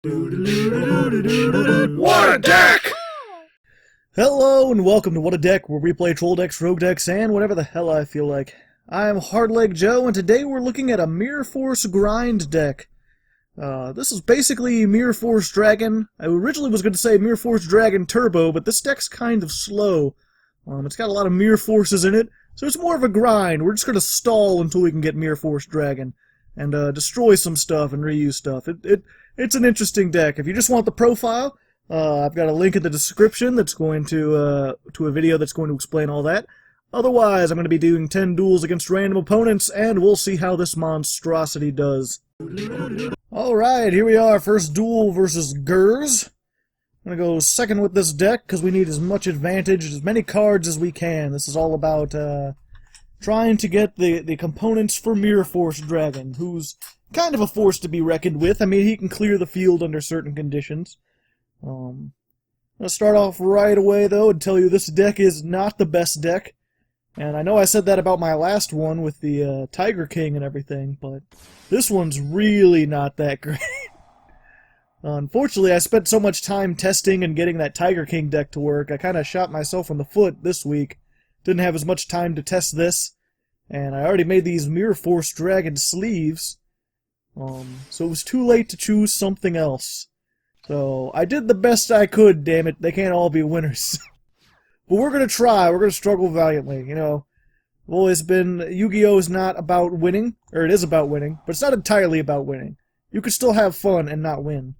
What a deck! Hello and welcome to What a Deck, where we play troll decks, rogue decks, and whatever the hell I feel like. I'm Hardleg Joe, and today we're looking at a Mirror Force grind deck. This is basically Mirror Force Dragon. I originally was going to say Mirror Force Dragon Turbo, but this deck's kind of slow. It's got a lot of Mirror Forces in it, so it's more of a grind. We're just going to stall until we can get Mirror Force Dragon, and destroy some stuff and reuse stuff. It's an interesting deck. If you just want the profile, I've got a link in the description that's going to a video that's going to explain all that. Otherwise, I'm going to be doing 10 duels against random opponents, and we'll see how this monstrosity does. Alright, here we are. First duel versus Gers. I'm going to go second with this deck, because we need as much advantage, as many cards as we can. This is all about trying to get the components for Mirror Force Dragon, who's kind of a force to be reckoned with. I mean, he can clear the field under certain conditions. I'm going to start off right away, though, and tell you this deck is not the best deck. And I know I said that about my last one with the Tiger King and everything, but this one's really not that great. Unfortunately, I spent so much time testing and getting that Tiger King deck to work, I kind of shot myself in the foot this week. Didn't have as much time to test this, and I already made these Mirror Force Dragon sleeves, so it was too late to choose something else. So, I did the best I could, damn it. They can't all be winners. But we're gonna try. We're gonna struggle valiantly, you know. I've always been... Yu-Gi-Oh! Is not about winning. Or it is about winning. But it's not entirely about winning. You could still have fun and not win.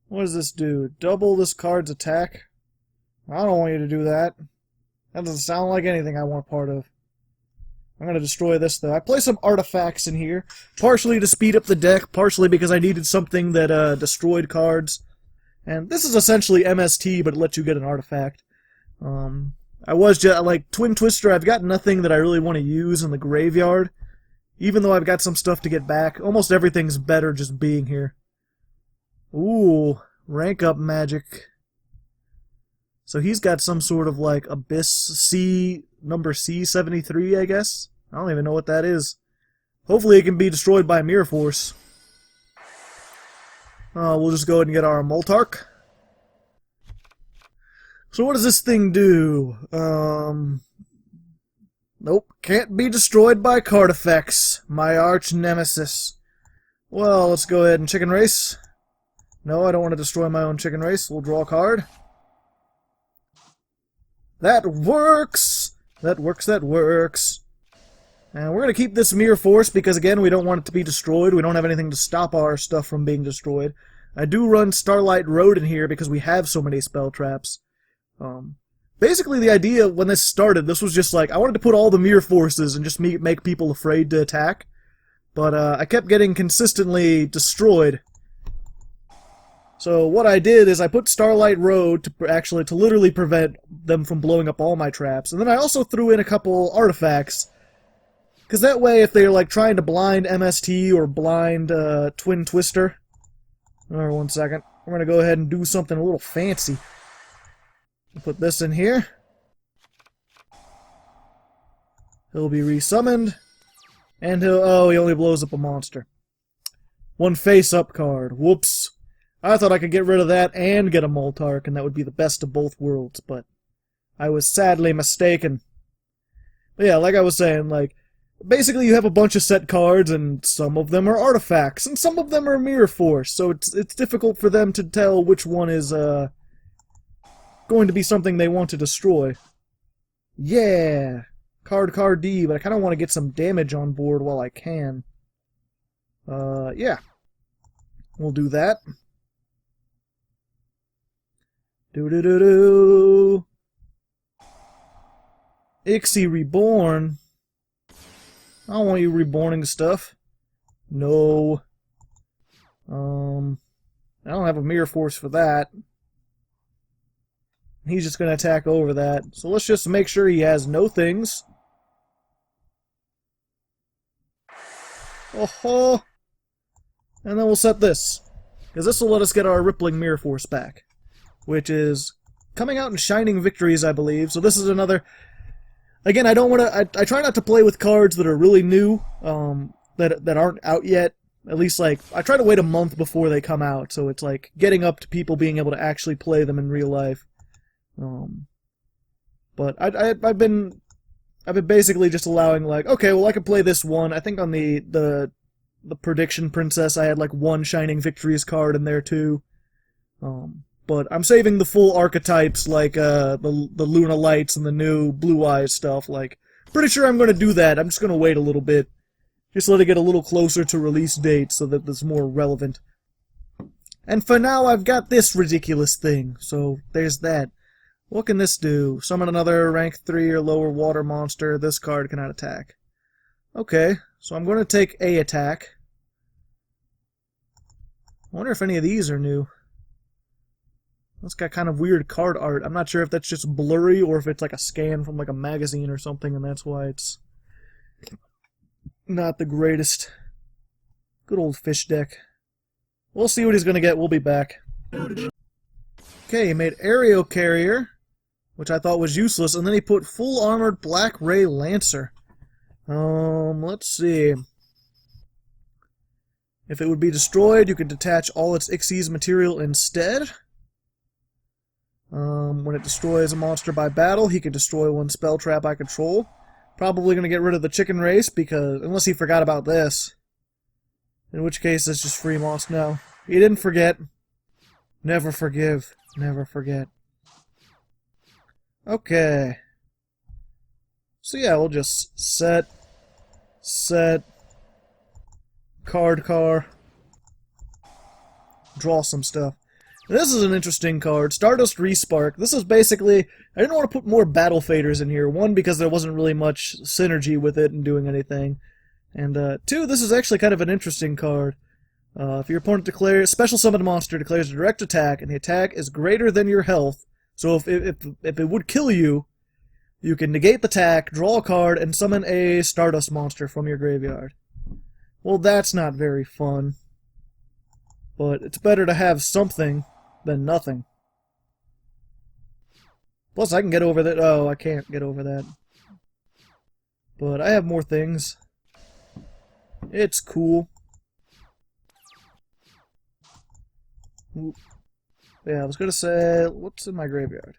What does this do? Double this card's attack? I don't want you to do that. That doesn't sound like anything I want part of. I'm going to destroy this, though. I play some artifacts in here, partially to speed up the deck, partially because I needed something that destroyed cards. And this is essentially MST, but it lets you get an artifact. I was just, like, Twin Twister, I've got nothing that I really want to use in the graveyard. Even though I've got some stuff to get back, almost everything's better just being here. Ooh, rank up magic. So he's got some sort of, like, Abyss C... number C73, I guess? I don't even know what that is. Hopefully it can be destroyed by Mirror Force. We'll just go ahead and get our Moltark. So what does this thing do? Nope, can't be destroyed by card effects. My arch nemesis. Well, let's go ahead and Chicken Race. No, I don't want to destroy my own Chicken Race. We'll draw a card. That works! That works. And we're going to keep this Mirror Force because, again, we don't want it to be destroyed. We don't have anything to stop our stuff from being destroyed. I do run Starlight Road in here because we have so many spell traps. Basically, the idea when this started, this was just like, I wanted to put all the Mirror Forces and just make people afraid to attack. But I kept getting consistently destroyed. So what I did is I put Starlight Road to literally prevent them from blowing up all my traps. And then I also threw in a couple artifacts. Because that way, if they're like trying to blind MST or blind Twin Twister... Alright, 1 second. We're going to go ahead and do something a little fancy. Put this in here. He'll be resummoned. And he only blows up a monster. One face-up card. Whoops. I thought I could get rid of that and get a Moltark, and that would be the best of both worlds, but I was sadly mistaken. But yeah, like I was saying, like, basically you have a bunch of set cards, and some of them are artifacts, and some of them are Mirror Force, so it's difficult for them to tell which one is, going to be something they want to destroy. Yeah! Card D, but I kind of want to get some damage on board while I can. Yeah. We'll do that. Do-do-do-do. Ixie Reborn. I don't want you reborning stuff. No. I don't have a Mirror Force for that. He's just going to attack over that. So let's just make sure he has no things. Oh-ho! And then we'll set this. Because this will let us get our Rippling Mirror Force back. Which is coming out in Shining Victories, I believe. So this is another... Again, I don't want to... I try not to play with cards that are really new, that aren't out yet, At least, like, I try to wait a month before they come out, so it's like getting up to people being able to actually play them in real life. But I've been basically just allowing, like, okay, well, I could play this one. I think on the Prediction Princess, I had like one Shining Victories card in there too. But I'm saving the full archetypes, like the Luna Lights and the new Blue Eyes stuff. Like, pretty sure I'm going to do that. I'm just going to wait a little bit. Just let it get a little closer to release date so that it's more relevant. And for now, I've got this ridiculous thing. So, there's that. What can this do? Summon another rank 3 or lower water monster. This card cannot attack. Okay, so I'm going to take a attack. I wonder if any of these are new. That's got kind of weird card art. I'm not sure if that's just blurry or if it's like a scan from like a magazine or something, and that's why it's not the greatest. Good old fish deck. We'll see what he's going to get. We'll be back. Okay, he made Aerial Carrier, which I thought was useless, and then he put Full Armored Black Ray Lancer. Let's see. If it would be destroyed, you could detach all its Xyz material instead. When it destroys a monster by battle, he can destroy one spell trap I control. Probably going to get rid of the chicken race, because unless he forgot about this. In which case, it's just free monster. No, he didn't forget. Never forgive. Never forget. Okay. So yeah, we'll just set, card car, draw some stuff. This is an interesting card, Stardust Respark. This is basically, I didn't want to put more Battle Faders in here. One, because there wasn't really much synergy with it and doing anything. And two, this is actually kind of an interesting card. If your opponent declares, special summon monster declares a direct attack, and the attack is greater than your health, so if it would kill you, you can negate the attack, draw a card, and summon a Stardust monster from your graveyard. Well, that's not very fun. But it's better to have something than nothing. Plus, I can get over that. Oh, I can't get over that. But I have more things. It's cool. Oop. Yeah, I was gonna say, what's in my graveyard?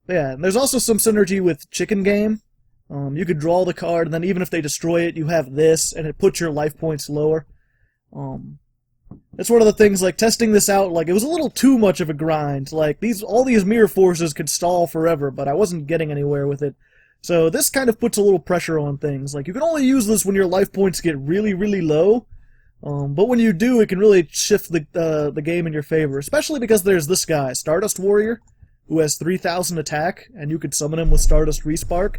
Yeah, and there's also some synergy with Chicken Game. You could draw the card, and then even if they destroy it, you have this, and it puts your life points lower. It's one of the things, like, testing this out, like, it was a little too much of a grind. Like, all these mirror forces could stall forever, but I wasn't getting anywhere with it. So this kind of puts a little pressure on things. Like, you can only use this when your life points get really, really low. But when you do, it can really shift the game in your favor. Especially because there's this guy, Stardust Warrior, who has 3,000 attack, and you could summon him with Stardust Respark.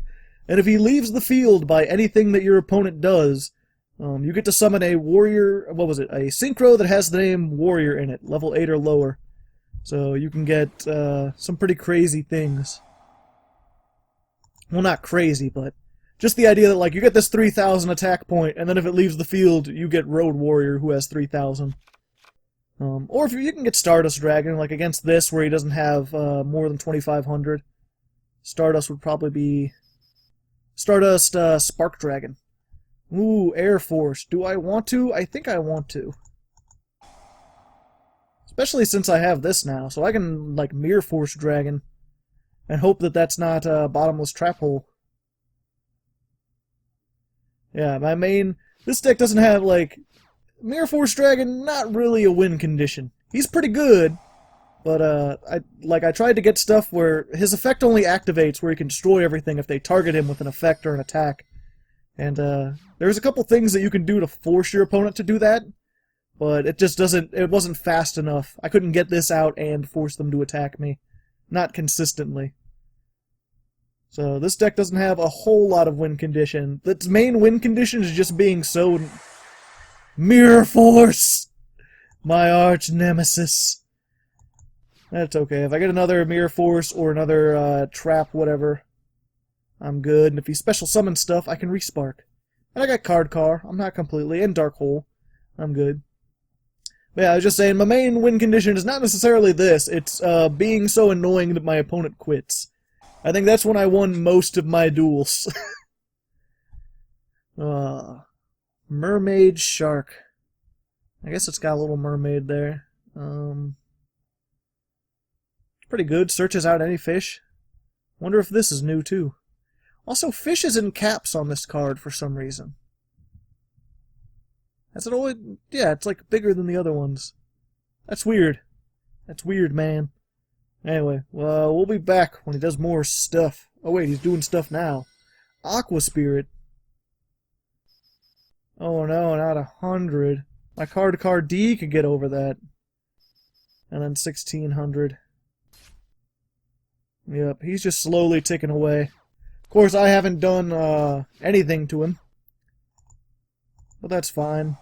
And if he leaves the field by anything that your opponent does, you get to summon a warrior, what was it, a synchro that has the name Warrior in it, level 8 or lower. So you can get some pretty crazy things. Well, not crazy, but just the idea that, like, you get this 3,000 attack point, and then if it leaves the field, you get Road Warrior, who has 3,000. Or if you can get Stardust Dragon, like against this, where he doesn't have more than 2,500. Stardust would probably be Stardust Spark Dragon. Ooh, Air Force. Do I want to? I think I want to. Especially since I have this now, so I can, like, Mirror Force Dragon. And hope that that's not a bottomless trap hole. Yeah, my main... This deck doesn't have, like... Mirror Force Dragon, not really a win condition. He's pretty good, but, I tried to get stuff where his effect only activates where he can destroy everything if they target him with an effect or an attack. And, there's a couple things that you can do to force your opponent to do that, but it just doesn't... It wasn't fast enough. I couldn't get this out and force them to attack me. Not consistently. So this deck doesn't have a whole lot of win condition. Its main win condition is just being so... Mirror Force! My arch nemesis. That's okay. If I get another Mirror Force or another trap, whatever, I'm good. And if he special summons stuff, I can Respark. And I got Card Car. I'm not completely. And Dark Hole. I'm good. But yeah, I was just saying, my main win condition is not necessarily this. It's being so annoying that my opponent quits. I think that's when I won most of my duels. Mermaid Shark. I guess it's got a little mermaid there. Pretty good. Searches out any fish. Wonder if this is new too. Also, fish is in caps on this card for some reason. Has it always... Yeah, it's like bigger than the other ones. That's weird. That's weird, man. Anyway, well, we'll be back when he does more stuff. Oh wait, he's doing stuff now. Aqua Spirit. Oh no, not 100. My card D could get over that. And then 1600. Yep, he's just slowly ticking away. Of course, I haven't done anything to him. But that's fine.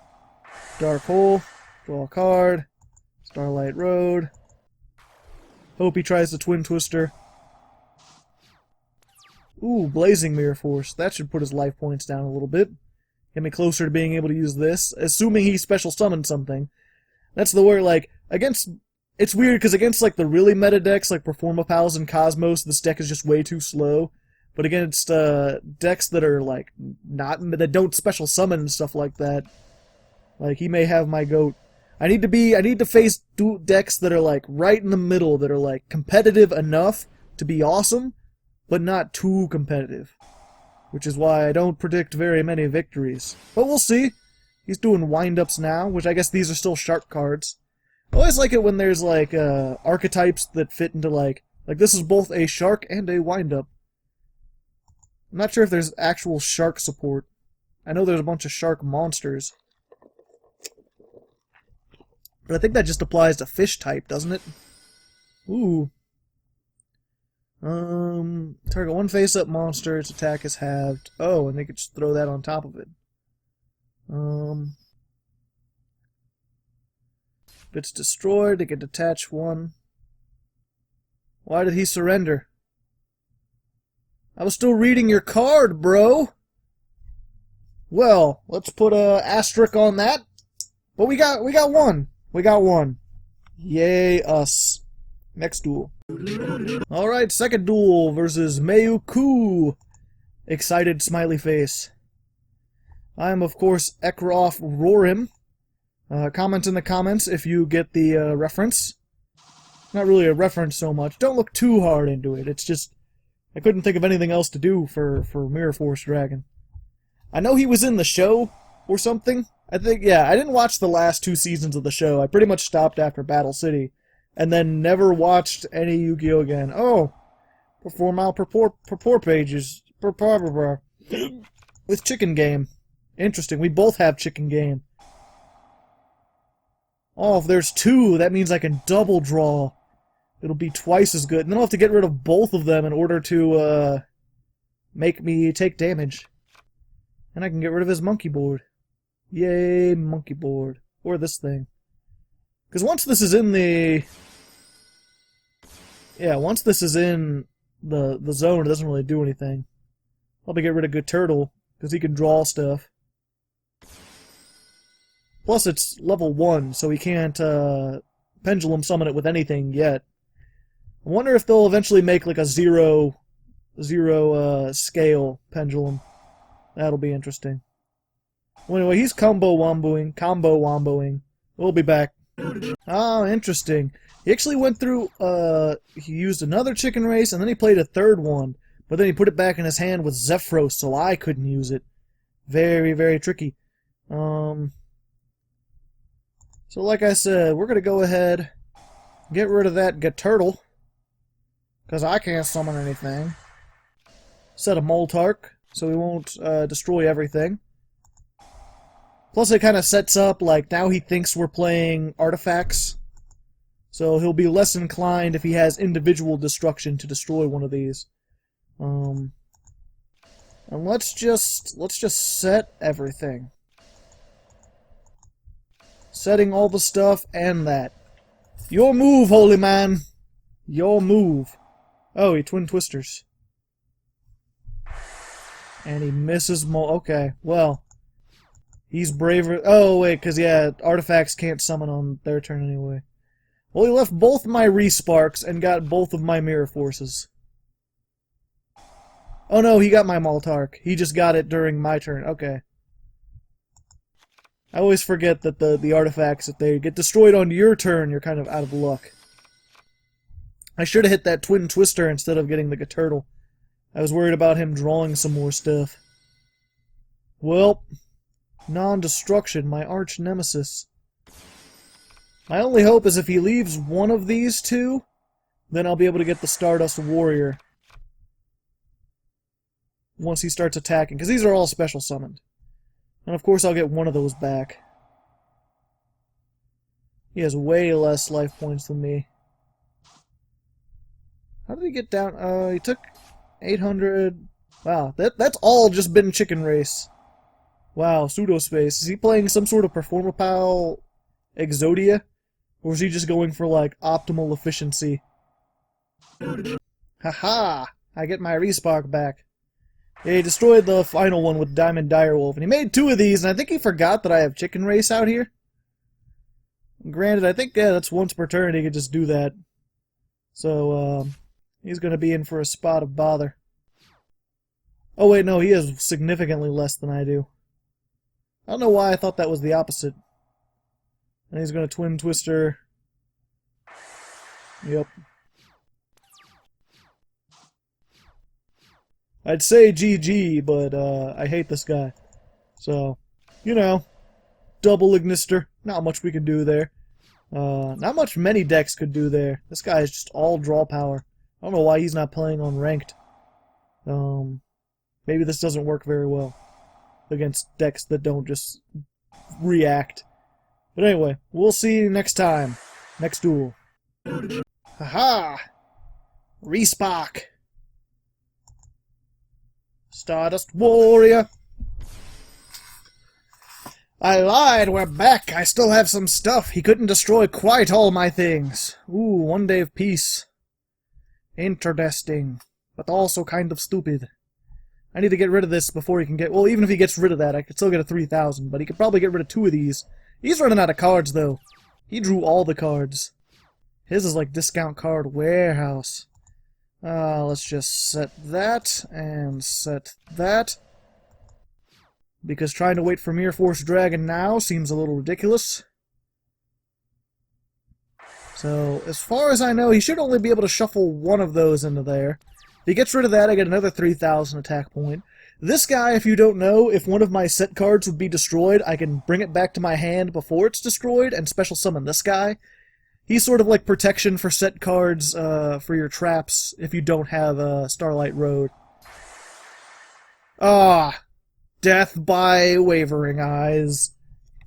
Dark Hole. Draw a card. Starlight Road. Hope he tries the Twin Twister. Ooh, Blazing Mirror Force. That should put his life points down a little bit. Get me closer to being able to use this. Assuming he special summoned something. That's the word, like, against... It's weird, because against, like, the really meta decks, like Performapals and Cosmos, this deck is just way too slow. But against decks that are, like, that don't special summon and stuff like that, like, he may have my goat. I need to face decks that are, like, right in the middle, that are, like, competitive enough to be awesome, but not too competitive. Which is why I don't predict very many victories. But we'll see. He's doing wind-ups now, which I guess these are still shark cards. I always like it when there's, like, archetypes that fit into, like, this is both a shark and a wind-up. I'm not sure if there's actual shark support. I know there's a bunch of shark monsters. But I think that just applies to fish type, doesn't it? Ooh. Target one face-up monster, its attack is halved. Oh, and they could just throw that on top of it. If it's destroyed, they can detach one. Why did he surrender? I was still reading your card, bro! Well, let's put a asterisk on that. But we got one. We got one. Yay, us. Next duel. Alright, second duel versus Mayuku. Excited smiley face. I am, of course, Ekrof Rorim. Comment in the comments if you get the reference. Not really a reference so much. Don't look too hard into it. It's just... I couldn't think of anything else to do for Mirror Force Dragon. I know he was in the show or something. I think, yeah, I didn't watch the last 2 seasons of the show. I pretty much stopped after Battle City. And then never watched any Yu-Gi-Oh! Again. Oh! Purport pages. With Chicken Game. Interesting. We both have Chicken Game. Oh, if there's 2, that means I can double draw. It'll be twice as good. And then I'll have to get rid of both of them in order to, make me take damage. And I can get rid of his monkey board. Yay, monkey board. Or this thing. Because once this is in the... Yeah, once this is in the zone, it doesn't really do anything. I'll probably get rid of Good Turtle, because he can draw stuff. Plus, it's level 1, so he can't pendulum summon it with anything yet. I wonder if they'll eventually make like a zero scale pendulum. That'll be interesting. Well, anyway, he's combo womboing. We'll be back. Oh, interesting. He actually went through, he used another chicken race, and then he played a third one. But then he put it back in his hand with Zephyros, so I couldn't use it. Very, very tricky. So like I said, we're going to go ahead, get rid of that Turtle, because I can't summon anything. Set a Moltark, so we won't destroy everything. Plus it kind of sets up, like, now he thinks we're playing artifacts. So he'll be less inclined if he has individual destruction to destroy one of these. And let's just set everything. Setting all the stuff and that. Your move, holy man! Your move. Oh, he Twin Twisters. And he misses okay, well. He's braver. Oh, wait, because, yeah, artifacts can't summon on their turn anyway. Well, he left both my Resparks and got both of my Mirror Forces. Oh, no, he got my Moltark. He just got it during my turn. Okay. I always forget that the artifacts, if they get destroyed on your turn, you're kind of out of luck. I should have hit that Twin Twister instead of getting the turtle. I was worried about him drawing some more stuff. Well, non-destruction, my arch nemesis. My only hope is if he leaves one of these two, then I'll be able to get the Stardust Warrior. Once he starts attacking, because these are all special summoned. And of course I'll get one of those back. He has way less life points than me. How did he get down? He took 800... Wow, that's all just been Chicken Race. Wow, Pseudospace. Is he playing some sort of Performapal Exodia? Or is he just going for, like, optimal efficiency? Haha! I get my Respark back. Yeah, he destroyed the final one with Diamond Direwolf, and he made 2 of these, and I think he forgot that I have Chicken Race out here. Granted, I think, yeah, that's once per turn he could just do that. So, he's gonna be in for a spot of bother. Oh wait, no, he has significantly less than I do. I don't know why I thought that was the opposite. And he's gonna Twin Twister. Yep. I'd say GG, but I hate this guy. So, you know, double Ignister. Not much we can do there. Not much many decks could do there. This guy is just all draw power. I don't know why he's not playing on ranked. Maybe this doesn't work very well against decks that don't just react. But anyway, we'll see you next time. Next duel. Haha! Respark! Stardust Warrior! I lied, we're back! I still have some stuff. He couldn't destroy quite all my things. Ooh, 1 day of peace. Interesting. But also kind of stupid. I need to get rid of this before he can get... Well, even if he gets rid of that, I could still get a 3,000, but he could probably get rid of 2 of these. He's running out of cards, though. He drew all the cards. His is like Discount Card Warehouse. Let's just set that, and set that. Because trying to wait for Mirror Force Dragon now seems a little ridiculous. So, as far as I know, he should only be able to shuffle 1 of those into there. If he gets rid of that, I get another 3,000 attack point. This guy, if you don't know, if one of my set cards would be destroyed, I can bring it back to my hand before it's destroyed and special summon this guy. He's sort of like protection for set cards for your traps if you don't have Starlight Road. Ah! Death by Wavering Eyes.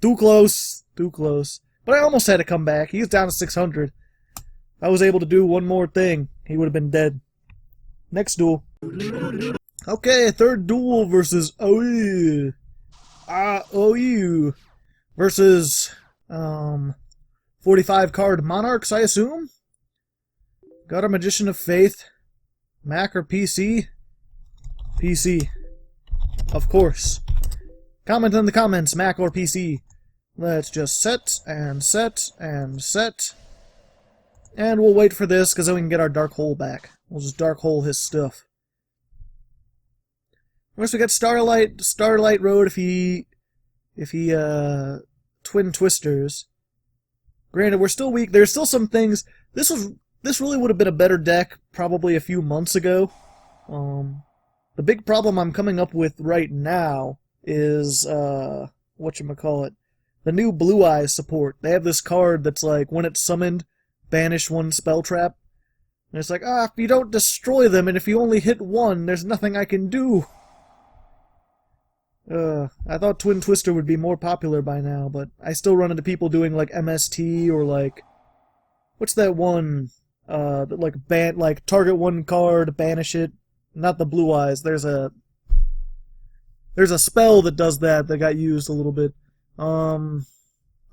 Too close. Too close. But I almost had to come back. He's down to 600. If I was able to do one more thing, he would have been dead. Next duel. Okay, 3rd duel versus OU. OU. Versus 45 card Monarchs, I assume? Got a Magician of Faith. Mac or PC? PC. Of course. Comment in the comments, Mac or PC. Let's just set, and set, and set. And we'll wait for this, because then we can get our Dark Hole back. We'll just Dark Hole his stuff. First we got Starlight Road if he Twin Twisters. Granted, we're still weak. There's still some things. This really would have been a better deck probably a few months ago. The big problem I'm coming up with right now is whatchamacallit, the new Blue Eyes support. They have this card that's like, when it's summoned, banish 1 spell trap. And it's like, if you don't destroy them and if you only hit 1, there's nothing I can do. I thought Twin Twister would be more popular by now, but I still run into people doing like MST or like, what's that one? That like target 1 card, banish it. Not the Blue Eyes. There's a spell that does that got used a little bit. I'm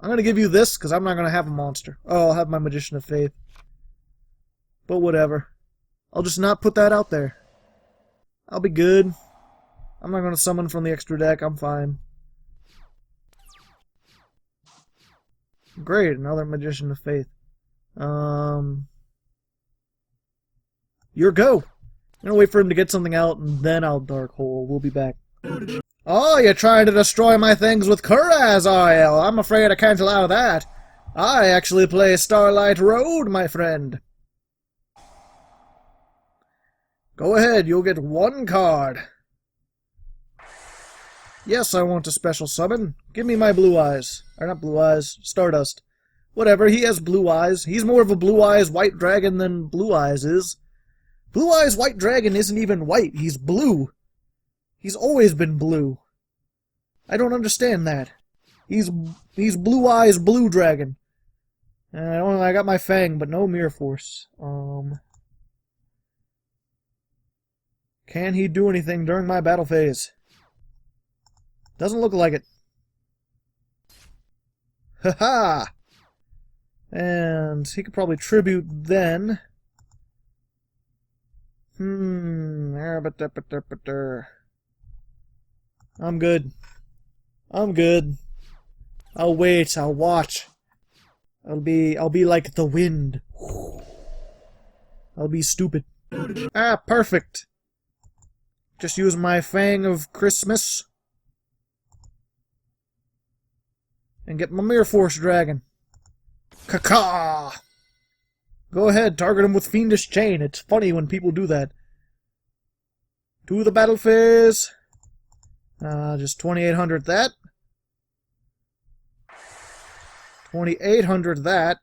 gonna give you this because I'm not gonna have a monster. Oh, I'll have my Magician of Faith. But whatever. I'll just not put that out there. I'll be good. I'm not going to summon from the extra deck. I'm fine. Great, another Magician of Faith. Your go! I'm going to wait for him to get something out, and then I'll Dark Hole. We'll be back. Oh, you're trying to destroy my things with Kuraz, are you? I'm afraid I can't allow that. I actually play Starlight Road, my friend. Go ahead, you'll get 1 card. Yes, I want a special summon. Give me my blue eyes. Or not blue eyes, Stardust. Whatever, he has blue eyes. He's more of a blue eyes white dragon than blue eyes is. Blue eyes white dragon isn't even white, he's blue. He's always been blue. I don't understand that. He's blue eyes blue dragon. I got my Fang, but no Mirror Force. Can he do anything during my battle phase? Doesn't look like it. Haha! And he could probably tribute then. I'm good. I'm good. I'll wait, I'll watch. I'll be like the wind. I'll be stupid. Ah, perfect. Just use my Fang of Christmas. And get my Mirror Force Dragon. Caca! Go ahead, target him with Fiendish Chain. It's funny when people do that. To the battle phase. Just 2800 that. 2800 that.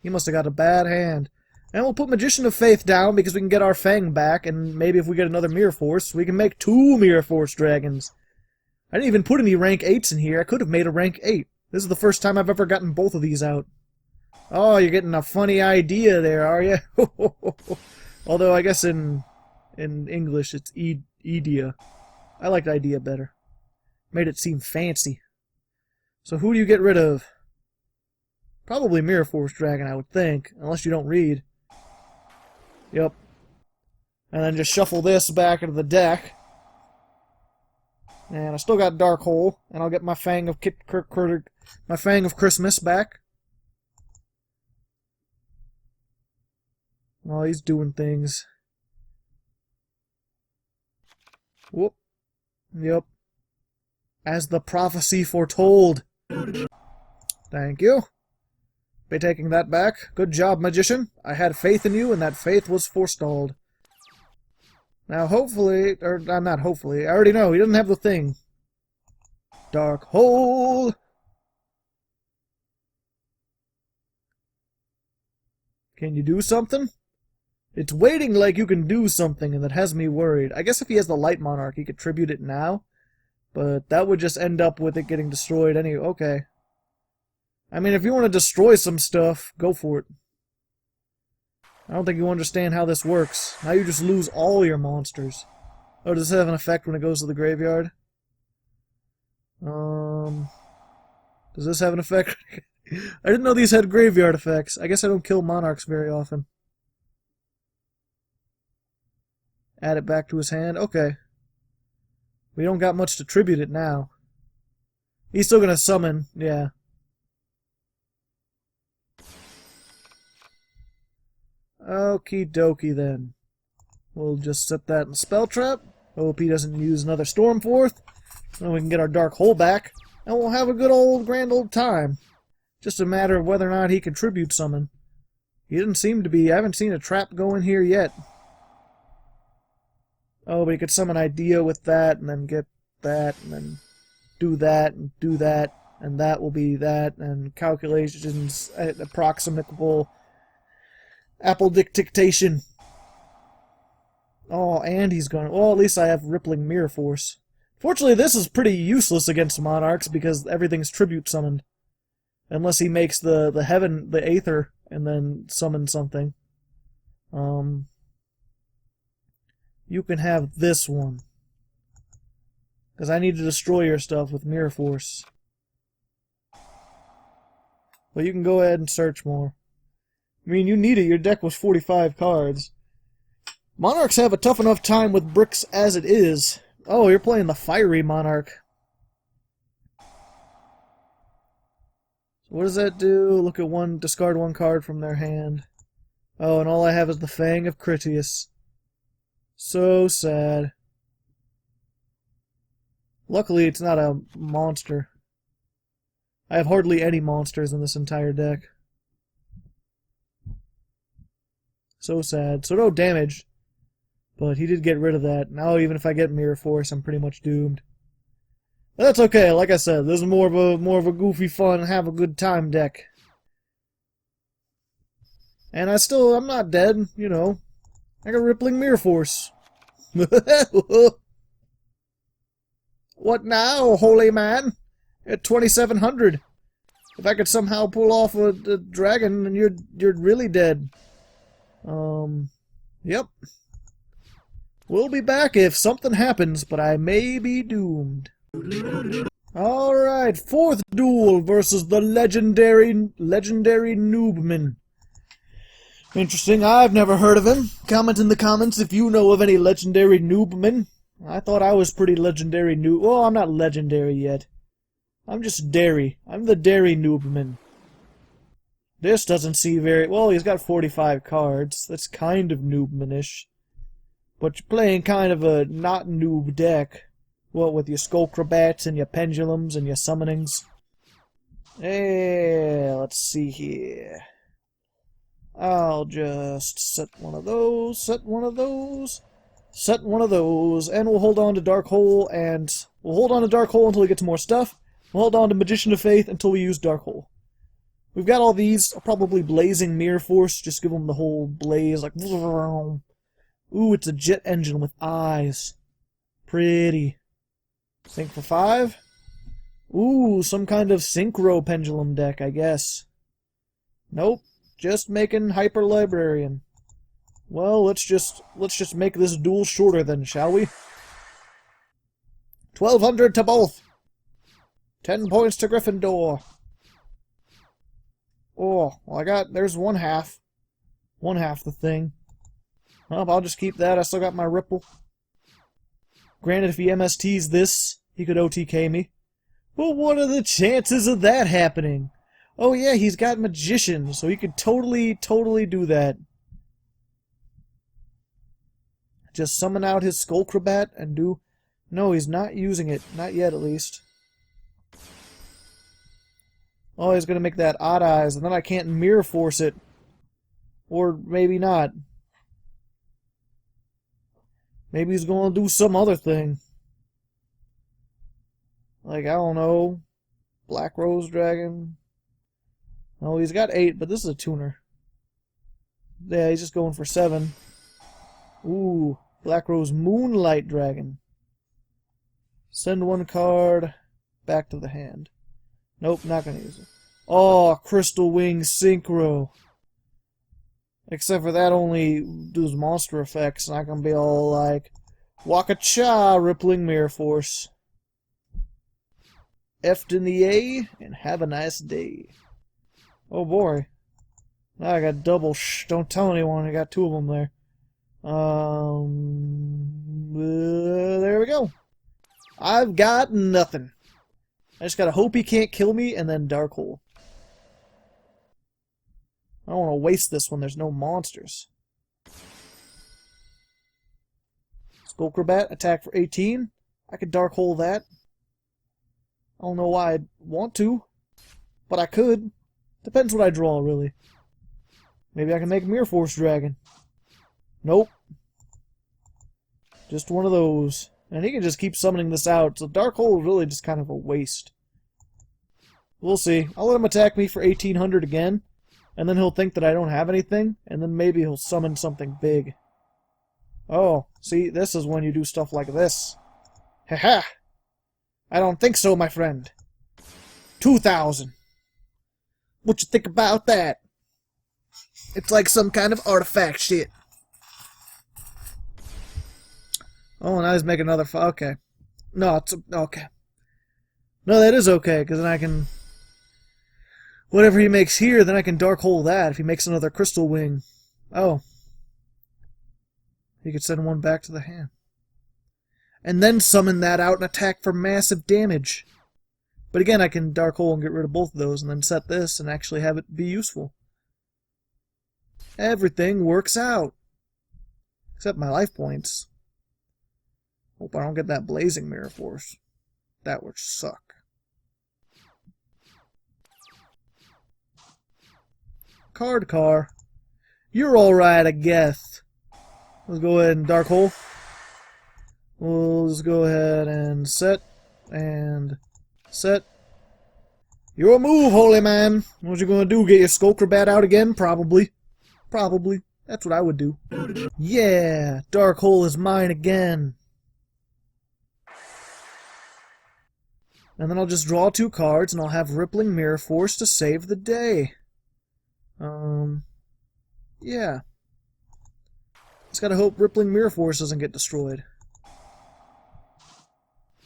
He must have got a bad hand. And we'll put Magician of Faith down because we can get our Fang back, and maybe if we get another Mirror Force, we can make 2 Mirror Force Dragons. I didn't even put any rank 8s in here. I could have made a rank 8. This is the first time I've ever gotten both of these out. Oh, you're getting a funny idea there, are you? Although I guess in English it's idea. I liked idea better. Made it seem fancy. So who do you get rid of? Probably Mirror Force Dragon, I would think, unless you don't read. Yep. And then just shuffle this back into the deck. And I still got Dark Hole, and I'll get my Fang of my Fang of Christmas back. Oh, he's doing things. Whoop. Yep. As the prophecy foretold. Thank you. Be taking that back. Good job, Magician. I had faith in you, and that faith was forestalled. Now, hopefully, or not hopefully, I already know, he doesn't have the thing. Dark Hole! Can you do something? It's waiting like you can do something, and that has me worried. I guess if he has the Light Monarch, he could tribute it now. But that would just end up with it getting destroyed anyway. Okay. I mean, if you want to destroy some stuff, go for it. I don't think you understand how this works. Now you just lose all your monsters. Oh, does this have an effect when it goes to the graveyard? Does this have an effect? I didn't know these had graveyard effects. I guess I don't kill monarchs very often. Add it back to his hand. Okay. We don't got much to tribute it now. He's still gonna summon, yeah. Okie dokie then. We'll just set that in Spell Trap. Hope he doesn't use another Stormforth. Then we can get our Dark Hole back. And we'll have a good old grand old time. Just a matter of whether or not he can tribute summon. He didn't seem to be. I haven't seen a trap go in here yet. Oh, but he could summon Idea with that, and then get that, and then do that, and do that, and that will be that, and calculations at approximable apple dictation. Oh, and he's gonna... Well, at least I have Rippling Mirror Force. Fortunately, this is pretty useless against Monarchs, because everything's tribute summoned. Unless he makes the Aether, and then summon something. You can have this one. Because I need to destroy your stuff with Mirror Force. Well, you can go ahead and search more. I mean, you need it. Your deck was 45 cards. Monarchs have a tough enough time with bricks as it is. Oh, you're playing the Fiery Monarch. So what does that do? Look at one, discard one card from their hand. Oh, and all I have is the Fang of Critias. So sad. Luckily, it's not a monster. I have hardly any monsters in this entire deck. So sad. So no damage. But he did get rid of that. Now even if I get Mirror Force, I'm pretty much doomed. But that's okay. Like I said, this is more of a goofy, fun, have a good time deck. And I'm not dead, you know. I got Rippling Mirror Force. What now, holy man? At 2700. If I could somehow pull off a dragon, then you're really dead. Yep. We'll be back if something happens, but I may be doomed. Alright, fourth duel versus the legendary Noobman. Interesting, I've never heard of him. Comment in the comments if you know of any legendary Noobman. I thought I was pretty legendary noob. Well, I'm not legendary yet. I'm just dairy. I'm the dairy Noobman. This doesn't see very... Well, he's got 45 cards. That's kind of Noobman-ish. But you're playing kind of a not noob deck. What, with your Skullcrabats and your Pendulums and your Summonings? Hey, let's see here. I'll just set one of those, set one of those, set one of those, and we'll hold on to Dark Hole, and we'll hold on to Dark Hole until we get some more stuff. We'll hold on to Magician of Faith until we use Dark Hole. We've got all these, probably Blazing Mirror Force, just give them the whole blaze, like... Ooh, it's a jet engine with eyes. Pretty. Sync for 5. Ooh, some kind of Synchro Pendulum deck, I guess. Nope. Just making Hyper Librarian. Well, let's just make this duel shorter then, shall we? 1200 to both. 10 points to Gryffindor. Oh, well there's one half. One half the thing. Well, I'll just keep that. I still got my Ripple. Granted, if he MSTs this, he could OTK me. But what are the chances of that happening? Oh yeah, he's got Magician, so he could totally do that. Just summon out his Skullcrabat and do... No, he's not using it. Not yet, at least. Oh, he's gonna make that Odd Eyes, and then I can't Mirror Force it. Or maybe not. Maybe he's gonna do some other thing. Like, I don't know. Black Rose Dragon. Oh, he's got 8, but this is a tuner. Yeah, he's just going for 7. Ooh, Black Rose Moonlight Dragon. Send one card back to the hand. Nope, not gonna use it. Oh, Crystal Wing Synchro. Except for that only does monster effects, not gonna be all like Waka-cha, Rippling Mirror Force. F'd in the A, and have a nice day. Oh boy. Now I got double don't tell anyone, I got 2 of them there. There we go. I've got nothing. I just gotta hope he can't kill me, and then Dark Hole. I don't want to waste this when there's no monsters. Skullcrabat, attack for 18. I could Dark Hole that. I don't know why I'd want to, but I could. Depends what I draw, really. Maybe I can make Mirror Force Dragon. Nope. Just one of those. And he can just keep summoning this out, so Dark Hole is really just kind of a waste. We'll see. I'll let him attack me for 1800 again, and then he'll think that I don't have anything, and then maybe he'll summon something big. Oh, see, this is when you do stuff like this. Ha-ha! I don't think so, my friend. 2,000. What you think about that? It's like some kind of artifact shit. Oh, now he's making another... Okay. No, it's... Okay. No, that is okay, because then I can... Whatever he makes here, then I can Dark Hole that if he makes another Crystal Wing. Oh. He could send one back to the hand. And then summon that out and attack for massive damage. But again, I can Dark Hole and get rid of both of those, and then set this and actually have it be useful. Everything works out. Except my life points. Hope I don't get that Blazing Mirror Force. That would suck. Card car. You're alright, I guess. Let's go ahead and Dark Hole. We'll just go ahead and set. And set. Your move, holy man. What you gonna do? Get your Skulker Bat out again? Probably. Probably. That's what I would do. Yeah! Dark Hole is mine again. And then I'll just draw 2 cards, and I'll have Rippling Mirror Force to save the day. Yeah. Just gotta hope Rippling Mirror Force doesn't get destroyed.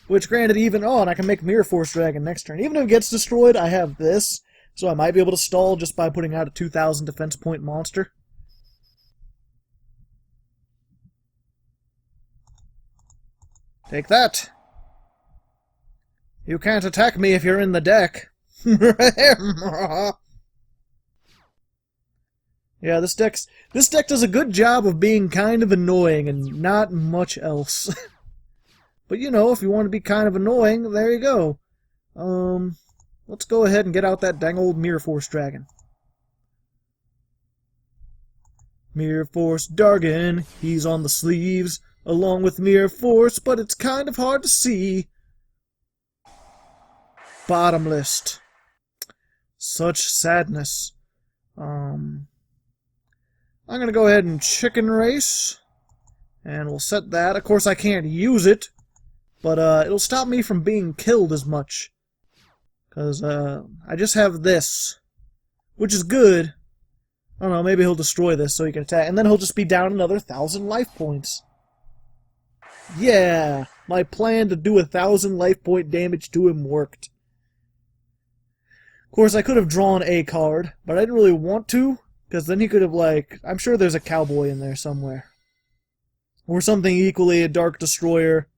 Which, granted, even... Oh, and I can make Mirror Force Dragon next turn. Even if it gets destroyed, I have this, so I might be able to stall just by putting out a 2,000 defense point monster. Take that! You can't attack me if you're in the deck. Yeah, this deck does a good job of being kind of annoying and not much else. But you know, if you want to be kind of annoying, there you go. Let's go ahead and get out that dang old Mirror Force Dragon. Mirror Force Dargon, he's on the sleeves, along with Mirror Force, but it's kind of hard to see. Bottomless. Such sadness. I'm gonna go ahead and Chicken Race, and we'll set that. Of course, I can't use it, but it'll stop me from being killed as much, because I just have this, which is good. I don't know, maybe he'll destroy this so he can attack, and then he'll just be down another 1,000 life points. Yeah, my plan to do 1,000 life point damage to him worked. Of course, I could have drawn a card, but I didn't really want to, because then he could have, like... I'm sure there's a cowboy in there somewhere. Or something equally, a Dark Destroyer.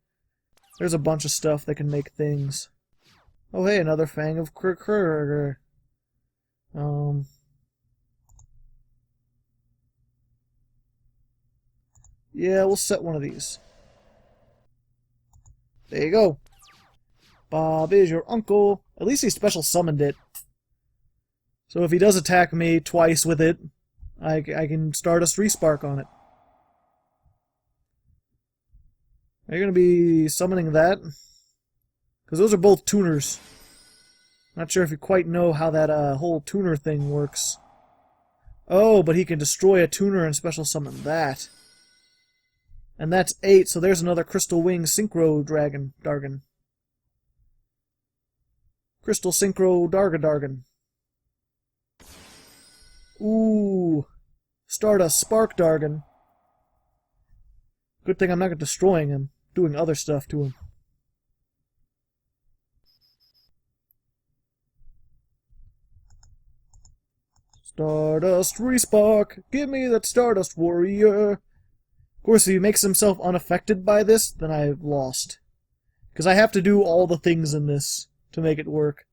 There's a bunch of stuff that can make things. Oh, hey, another Fang of Krrkrr. Yeah, we'll set one of these. There you go. Bob is your uncle. At least he special summoned it. So if he does attack me twice with it, I can Stardust Respark on it. Are you going to be summoning that? Because those are both tuners. Not sure if you quite know how that whole tuner thing works. Oh, but he can destroy a tuner and special summon that. And that's 8, so there's another Crystal Wing Synchro Dargon. Crystal Synchro Dargon. Ooh, Stardust Spark Dargon. Good thing I'm not destroying him, doing other stuff to him. Stardust Respark, give me that Stardust Warrior. Of course, if he makes himself unaffected by this, then I've lost. Because I have to do all the things in this to make it work.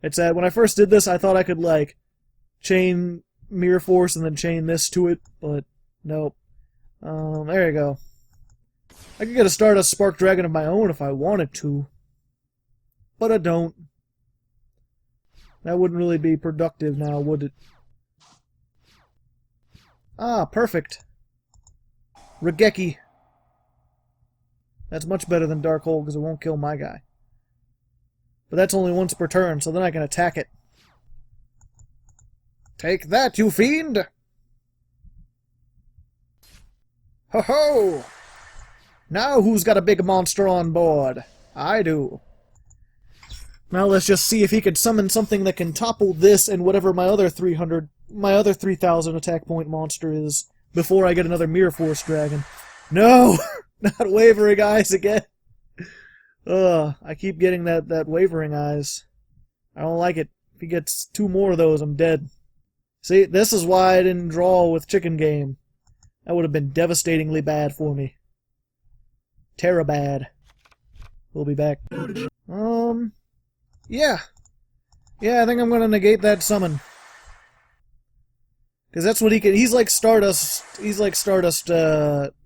It's that when I first did this, I thought I could, like, chain Mirror Force and then chain this to it, but nope. There you go. I could get a Stardust Spark Dragon of my own if I wanted to, but I don't. That wouldn't really be productive now, would it? Ah, perfect. Regeki. That's much better than Dark Hole because it won't kill my guy. But that's only once per turn, so then I can attack it. Take that, you fiend! Ho-ho! Now who's got a big monster on board? I do. Now let's just see if he could summon something that can topple this and whatever my other 3,000 attack point monster is before I get another Mirror Force Dragon. No! Not Wavering Eyes again! I keep getting that Wavering Eyes. I don't like it. If he gets 2 more of those, I'm dead. See, this is why I didn't draw with Chicken Game. That would have been devastatingly bad for me. Terra bad. We'll be back. Yeah. Yeah, I think I'm gonna negate that summon. Because that's what he can... He's like Stardust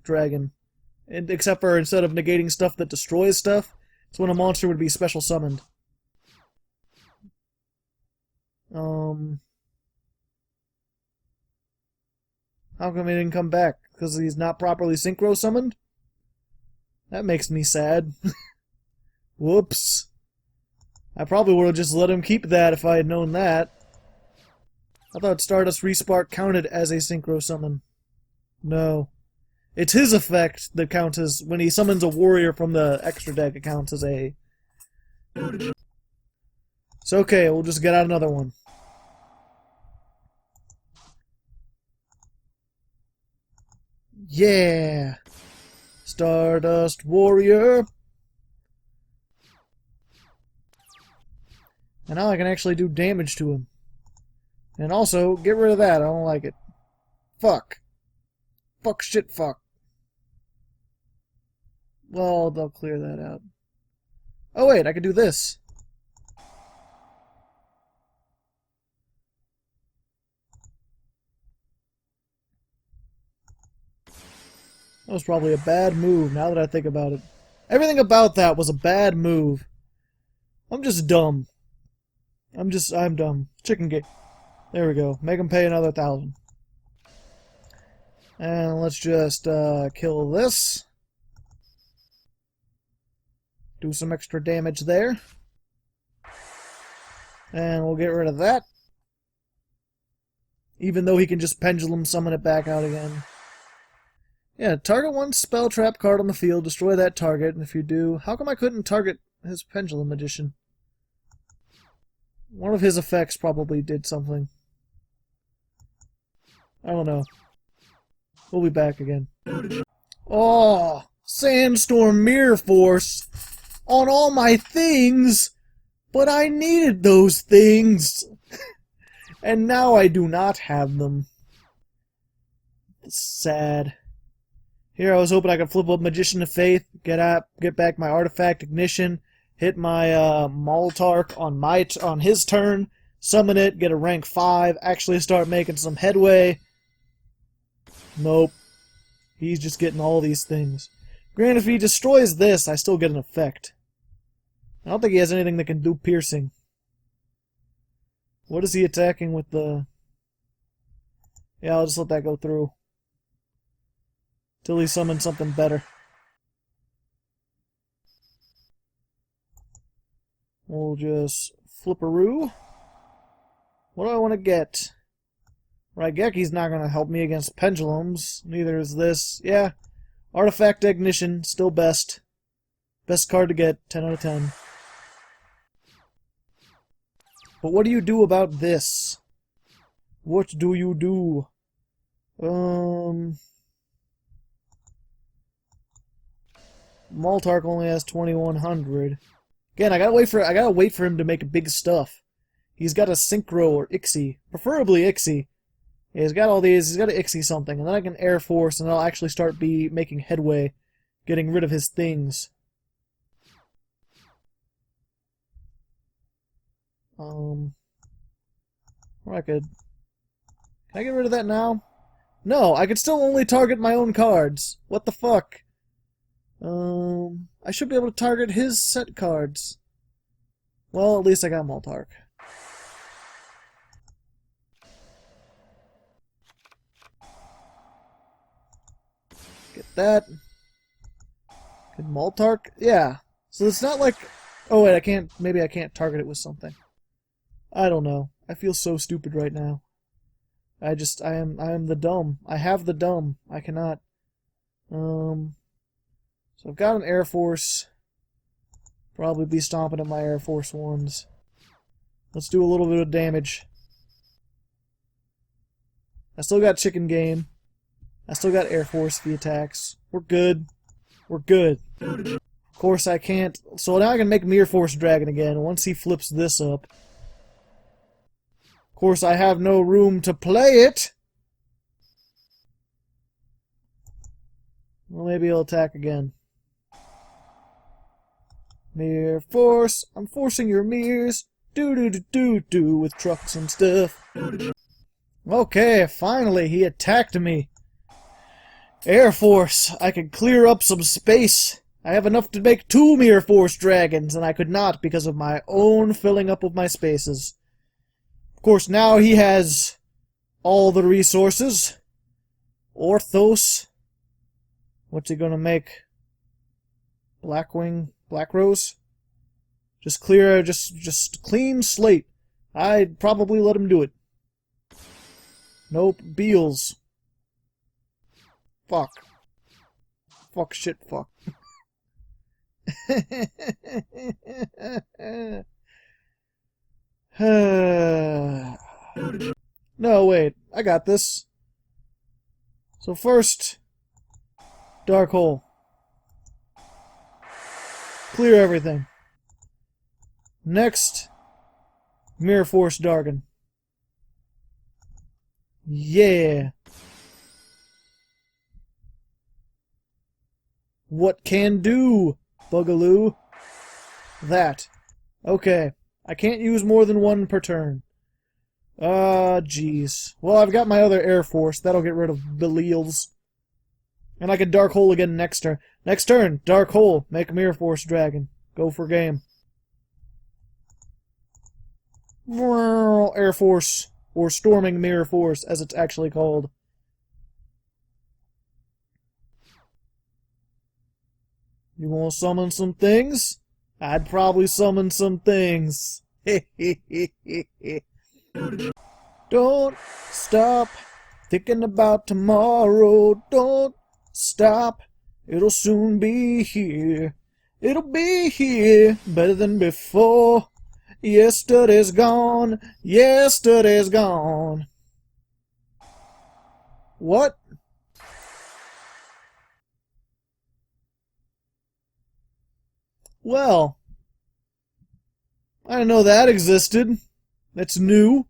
Dragon. And except for instead of negating stuff that destroys stuff, It's when a monster would be special summoned. How come he didn't come back? Because he's not properly synchro summoned? That makes me sad. Whoops. I probably would have just let him keep that if I had known that. I thought Stardust Respark counted as a synchro summon. No. It's his effect that counts as... When he summons a warrior from the extra deck, it counts as a... It's okay, we'll just get out another one. Yeah! Stardust Warrior! And now I can actually do damage to him. And also, get rid of that, I don't like it. Fuck. Fuck, shit, fuck. Well, they'll clear that out. Oh wait, I could do this. That was probably a bad move, now that I think about it. Everything about that was a bad move. I'm just dumb. I'm dumb. Chicken game. There we go. Make him pay another 1,000. And let's just kill this. Do some extra damage there. And we'll get rid of that. Even though he can just pendulum summon it back out again. Yeah, target one spell trap card on the field, destroy that target, and if you do... How come I couldn't target his Pendulum Magician? One of his effects probably did something. I don't know. We'll be back again. Oh! Sandstorm Mirror Force! On all my things! But I needed those things! And now I do not have them. It's sad. Here I was hoping I could flip up Magician of Faith, get back my Artifact Ignition, hit my Maltark on his turn, summon it, get a rank 5, actually start making some headway. Nope. He's just getting all these things. Granted, if he destroys this, I still get an effect. I don't think he has anything that can do piercing. What is he attacking with the... Yeah, I'll just let that go through. Till he summons something better. We'll just flipperoo. What do I want to get? Raigeki's not going to help me against pendulums. Neither is this. Yeah. Artifact Ignition, still best. Best card to get, 10 out of 10. But what do you do about this? What do you do? Maltark only has 2,100. Again, I gotta wait for him to make big stuff. He's got a Synchro or Ixie, preferably Ixie. Yeah, he's got all these. He's got an Ixie something, and then I can Air Force, and I'll actually start making headway, getting rid of his things. Or I could. Can I get rid of that now? No, I could still only target my own cards. What the fuck? I should be able to target his set cards. Well, at least I got Maltark. Get that. Good Maltark? Yeah. So it's not like... Oh wait, I can't... Maybe I can't target it with something. I don't know. I feel so stupid right now. I am the dumb. I have the dumb. I cannot... So I've got an Air Force. Probably be stomping at my Air Force ones. Let's do a little bit of damage. I still got Chicken Game. I still got Air Force V attacks. We're good. We're good. Of course I can't... So now I can make Mirror Force Dragon again once he flips this up. Of course I have no room to play it. Well, maybe he'll attack again. Mirror Force, I'm forcing your mirrors. Do with trucks and stuff. Okay, finally he attacked me. Air Force, I can clear up some space. I have enough to make 2 Mirror Force dragons, and I could not because of my own filling up of my spaces. Of course, now he has all the resources. Orthos. What's he gonna make? Blackwing? Black Rose? Just clear, just clean slate. I'd probably let him do it. Nope, Beals. Fuck. Fuck, shit, fuck. No, wait. I got this. So first, Dark Hole. Clear everything. Next, Mirror Force Dargon. Yeah. What can do, Bugaloo? That. Okay. I can't use more than 1 per turn. Jeez. Well, I've got my other Air Force. That'll get rid of Belials. And I can Dark Hole again next turn. Next turn, Dark Hole. Make a Mirror Force Dragon. Go for game. Air Force. Or Storming Mirror Force, as it's actually called. You want to summon some things? I'd probably summon some things. Don't stop thinking about tomorrow. Don't stop. It'll soon be here. It'll be here better than before. Yesterday's gone. Yesterday's gone. What? Well, I didn't know that existed. That's new.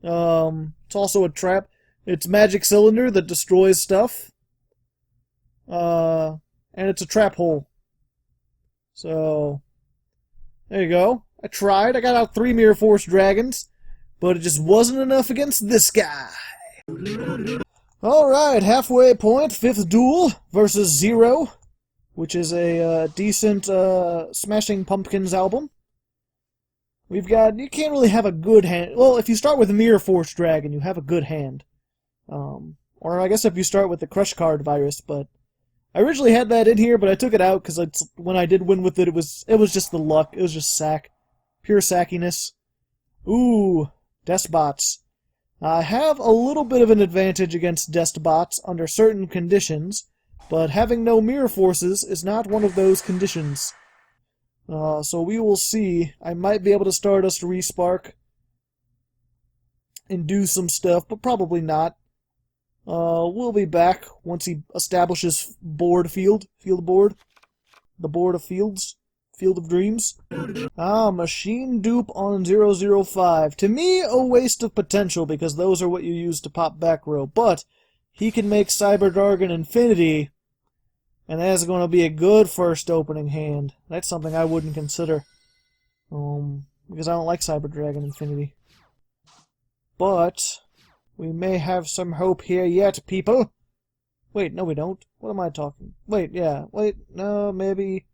It's also a trap. It's Magic Cylinder that destroys stuff. And it's a trap hole. So, there you go. I tried. I got out 3 Mirror Force Dragons, but it just wasn't enough against this guy. Alright, halfway point, 5th duel versus 0, which is a decent Smashing Pumpkins album. We've got, you can't really have a good hand. Well, if you start with a Mirror Force Dragon, you have a good hand. Or I guess if you start with the Crush Card Virus, but I originally had that in here, but I took it out because when I did win with it, it was just the luck. It was just sack. Pure sackiness. Ooh, Despots. I have a little bit of an advantage against Despots under certain conditions, but having no Mirror Forces is not one of those conditions. So we will see. I might be able to Stardust Respark and do some stuff, but probably not. We'll be back once he establishes board field board. The board of fields. Field of Dreams. Machine dupe on 005. To me, a waste of potential, because those are what you use to pop back row. But he can make Cyber Dragon Infinity, and that's going to be a good first opening hand. That's something I wouldn't consider. Because I don't like Cyber Dragon Infinity. But we may have some hope here yet, people. Wait, no we don't. What am I talking? Wait, yeah. Wait, no, maybe.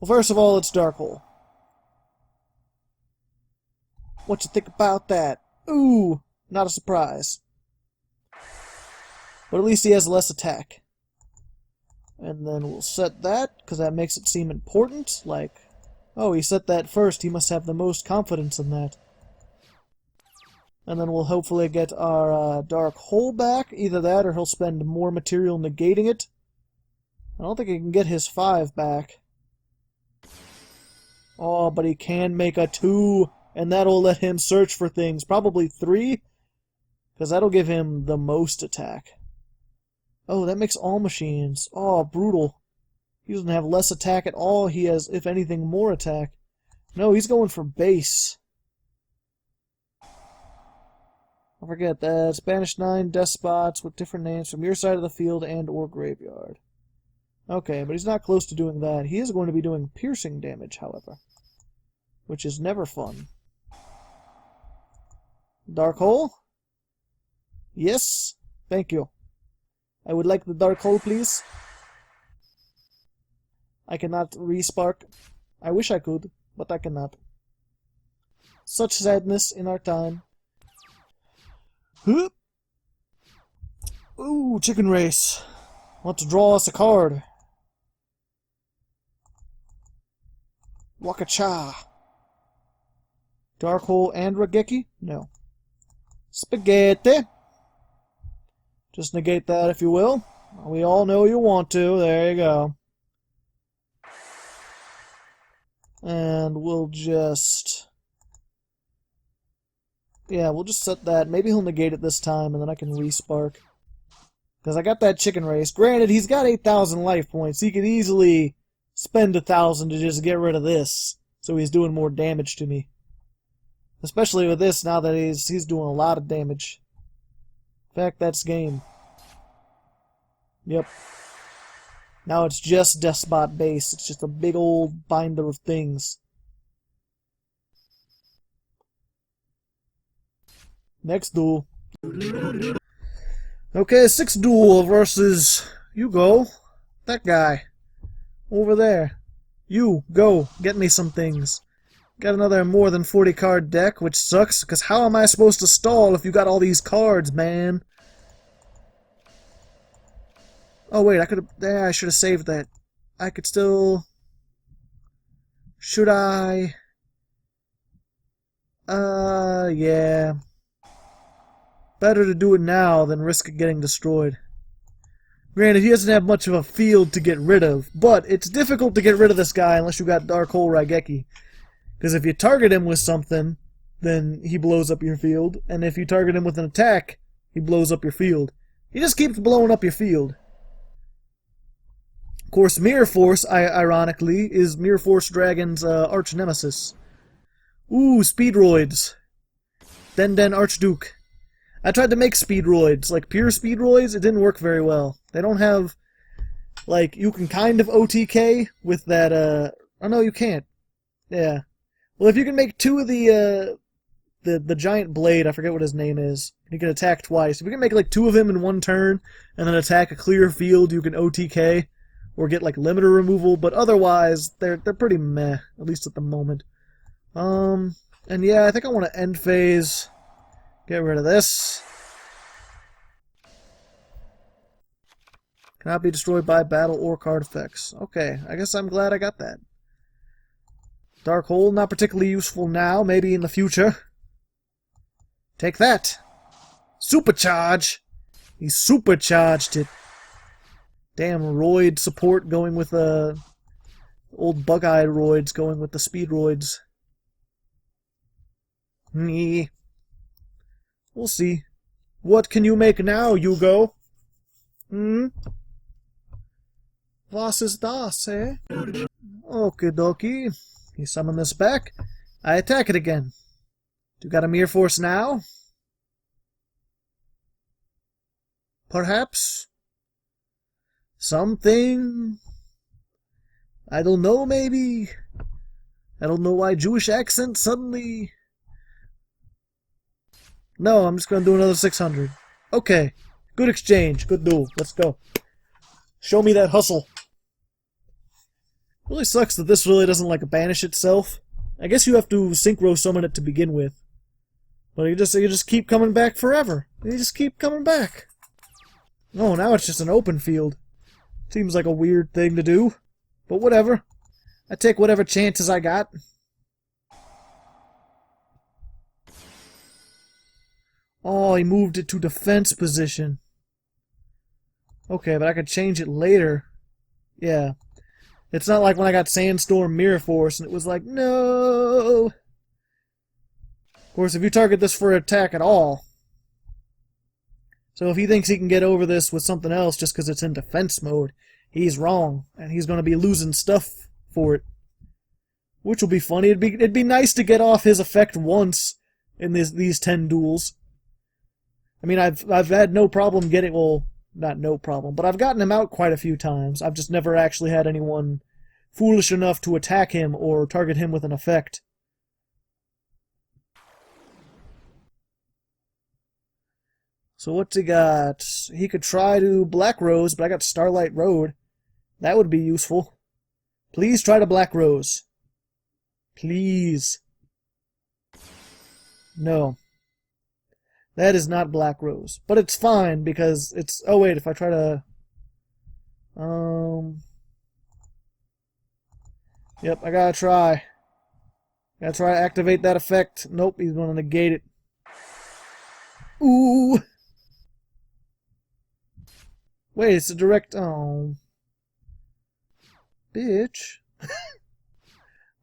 Well, first of all, it's Dark Hole. What you think about that? Ooh, not a surprise. But at least he has less attack. And then we'll set that, because that makes it seem important. Like, oh, he set that first. He must have the most confidence in that. And then we'll hopefully get our Dark Hole back. Either that, or he'll spend more material negating it. I don't think he can get his 5 back. Oh, but he can make a 2, and that'll let him search for things. Probably 3, because that'll give him the most attack. Oh, that makes all machines. Oh, brutal. He doesn't have less attack at all. He has, if anything, more attack. No, he's going for base. I forget that. Spanish 9 Despots with different names from your side of the field and or graveyard. Okay, but he's not close to doing that. He is going to be doing piercing damage, however, which is never fun. Dark Hole? Yes, thank you. I would like the Dark Hole, please. I cannot respark. I wish I could, but I cannot. Such sadness in our time. Ooh, chicken race. Let's draw us a card. Wakacha. Dark Hole and Raigeki? No. Spaghetti. Just negate that if you will. We all know you want to. There you go. And we'll just... yeah, we'll just set that. Maybe he'll negate it this time, and then I can respark. Because I got that chicken race. Granted, he's got 8,000 life points. He could easily spend 1,000 to just get rid of this. So he's doing more damage to me. Especially with this, now that he's doing a lot of damage. In fact, that's game. Yep. Now it's just Despot base. It's just a big old binder of things. Next duel. Okay, 6th duel versus... you go. That guy. Over there. You, go. Get me some things. Got another more than 40 card deck, which sucks, because how am I supposed to stall if you got all these cards, man? Oh wait, I could have... yeah, I should have saved that. I could still... should I... yeah. Better to do it now than risk it getting destroyed. Granted, he doesn't have much of a field to get rid of, but it's difficult to get rid of this guy unless you got Dark Hole Raigeki. Because if you target him with something, then he blows up your field, and if you target him with an attack, he blows up your field. He just keeps blowing up your field. Of course, Mirror Force, ironically, is Mirror Force Dragon's arch nemesis. Ooh, Speedroids. Den Archduke. I tried to make Speedroids, like pure Speedroids, it didn't work very well. They don't have, like, you can kind of OTK with that, oh no, you can't. Yeah. Well, if you can make 2 of the giant blade, I forget what his name is, he can attack twice. If you can make, like, 2 of him in one turn, and then attack a clear field, you can OTK, or get, like, limiter removal, but otherwise, they're pretty meh, at least at the moment. And yeah, I think I want to end phase... get rid of this. Cannot be destroyed by battle or card effects. Okay, I guess I'm glad I got that. Dark Hole, not particularly useful now, maybe in the future. Take that! Supercharge! He supercharged it. Damn, Roid support going with old bug-eyed Roids going with the Speedroids. Nee. We'll see. What can you make now, Yugo? Was ist das, eh? Okie dokie. You summon this back. I attack it again. You got a Mirror Force now? Perhaps? Something? I don't know, maybe? I don't know why Jewish accent suddenly... no, I'm just going to do another 600. Okay. Good exchange. Good duel. Let's go. Show me that hustle. Really sucks that this really doesn't, like, banish itself. I guess you have to synchro summon it to begin with. But you just keep coming back forever. You just keep coming back. Oh, now it's just an open field. Seems like a weird thing to do. But whatever. I take whatever chances I got. Oh, he moved it to defense position. Okay, but I could change it later. Yeah. It's not like when I got Sandstorm Mirror Force and it was like, no! Of course, if you target this for attack at all... so if he thinks he can get over this with something else just because it's in defense mode, he's wrong. And he's going to be losing stuff for it. Which will be funny. It'd be nice to get off his effect once in these 10 duels. I mean, I've had no problem getting... well, not no problem, but I've gotten him out quite a few times. I've just never actually had anyone foolish enough to attack him or target him with an effect. So what's he got? He could try to Black Rose, but I got Starlight Road. That would be useful. Please try to Black Rose. Please. No. That is not Black Rose. But it's fine because it's... Oh wait, if I try to... Yep, I gotta try. Gotta try to activate that effect. Nope, he's gonna negate it. Ooh! Wait, it's a direct... Oh. Bitch.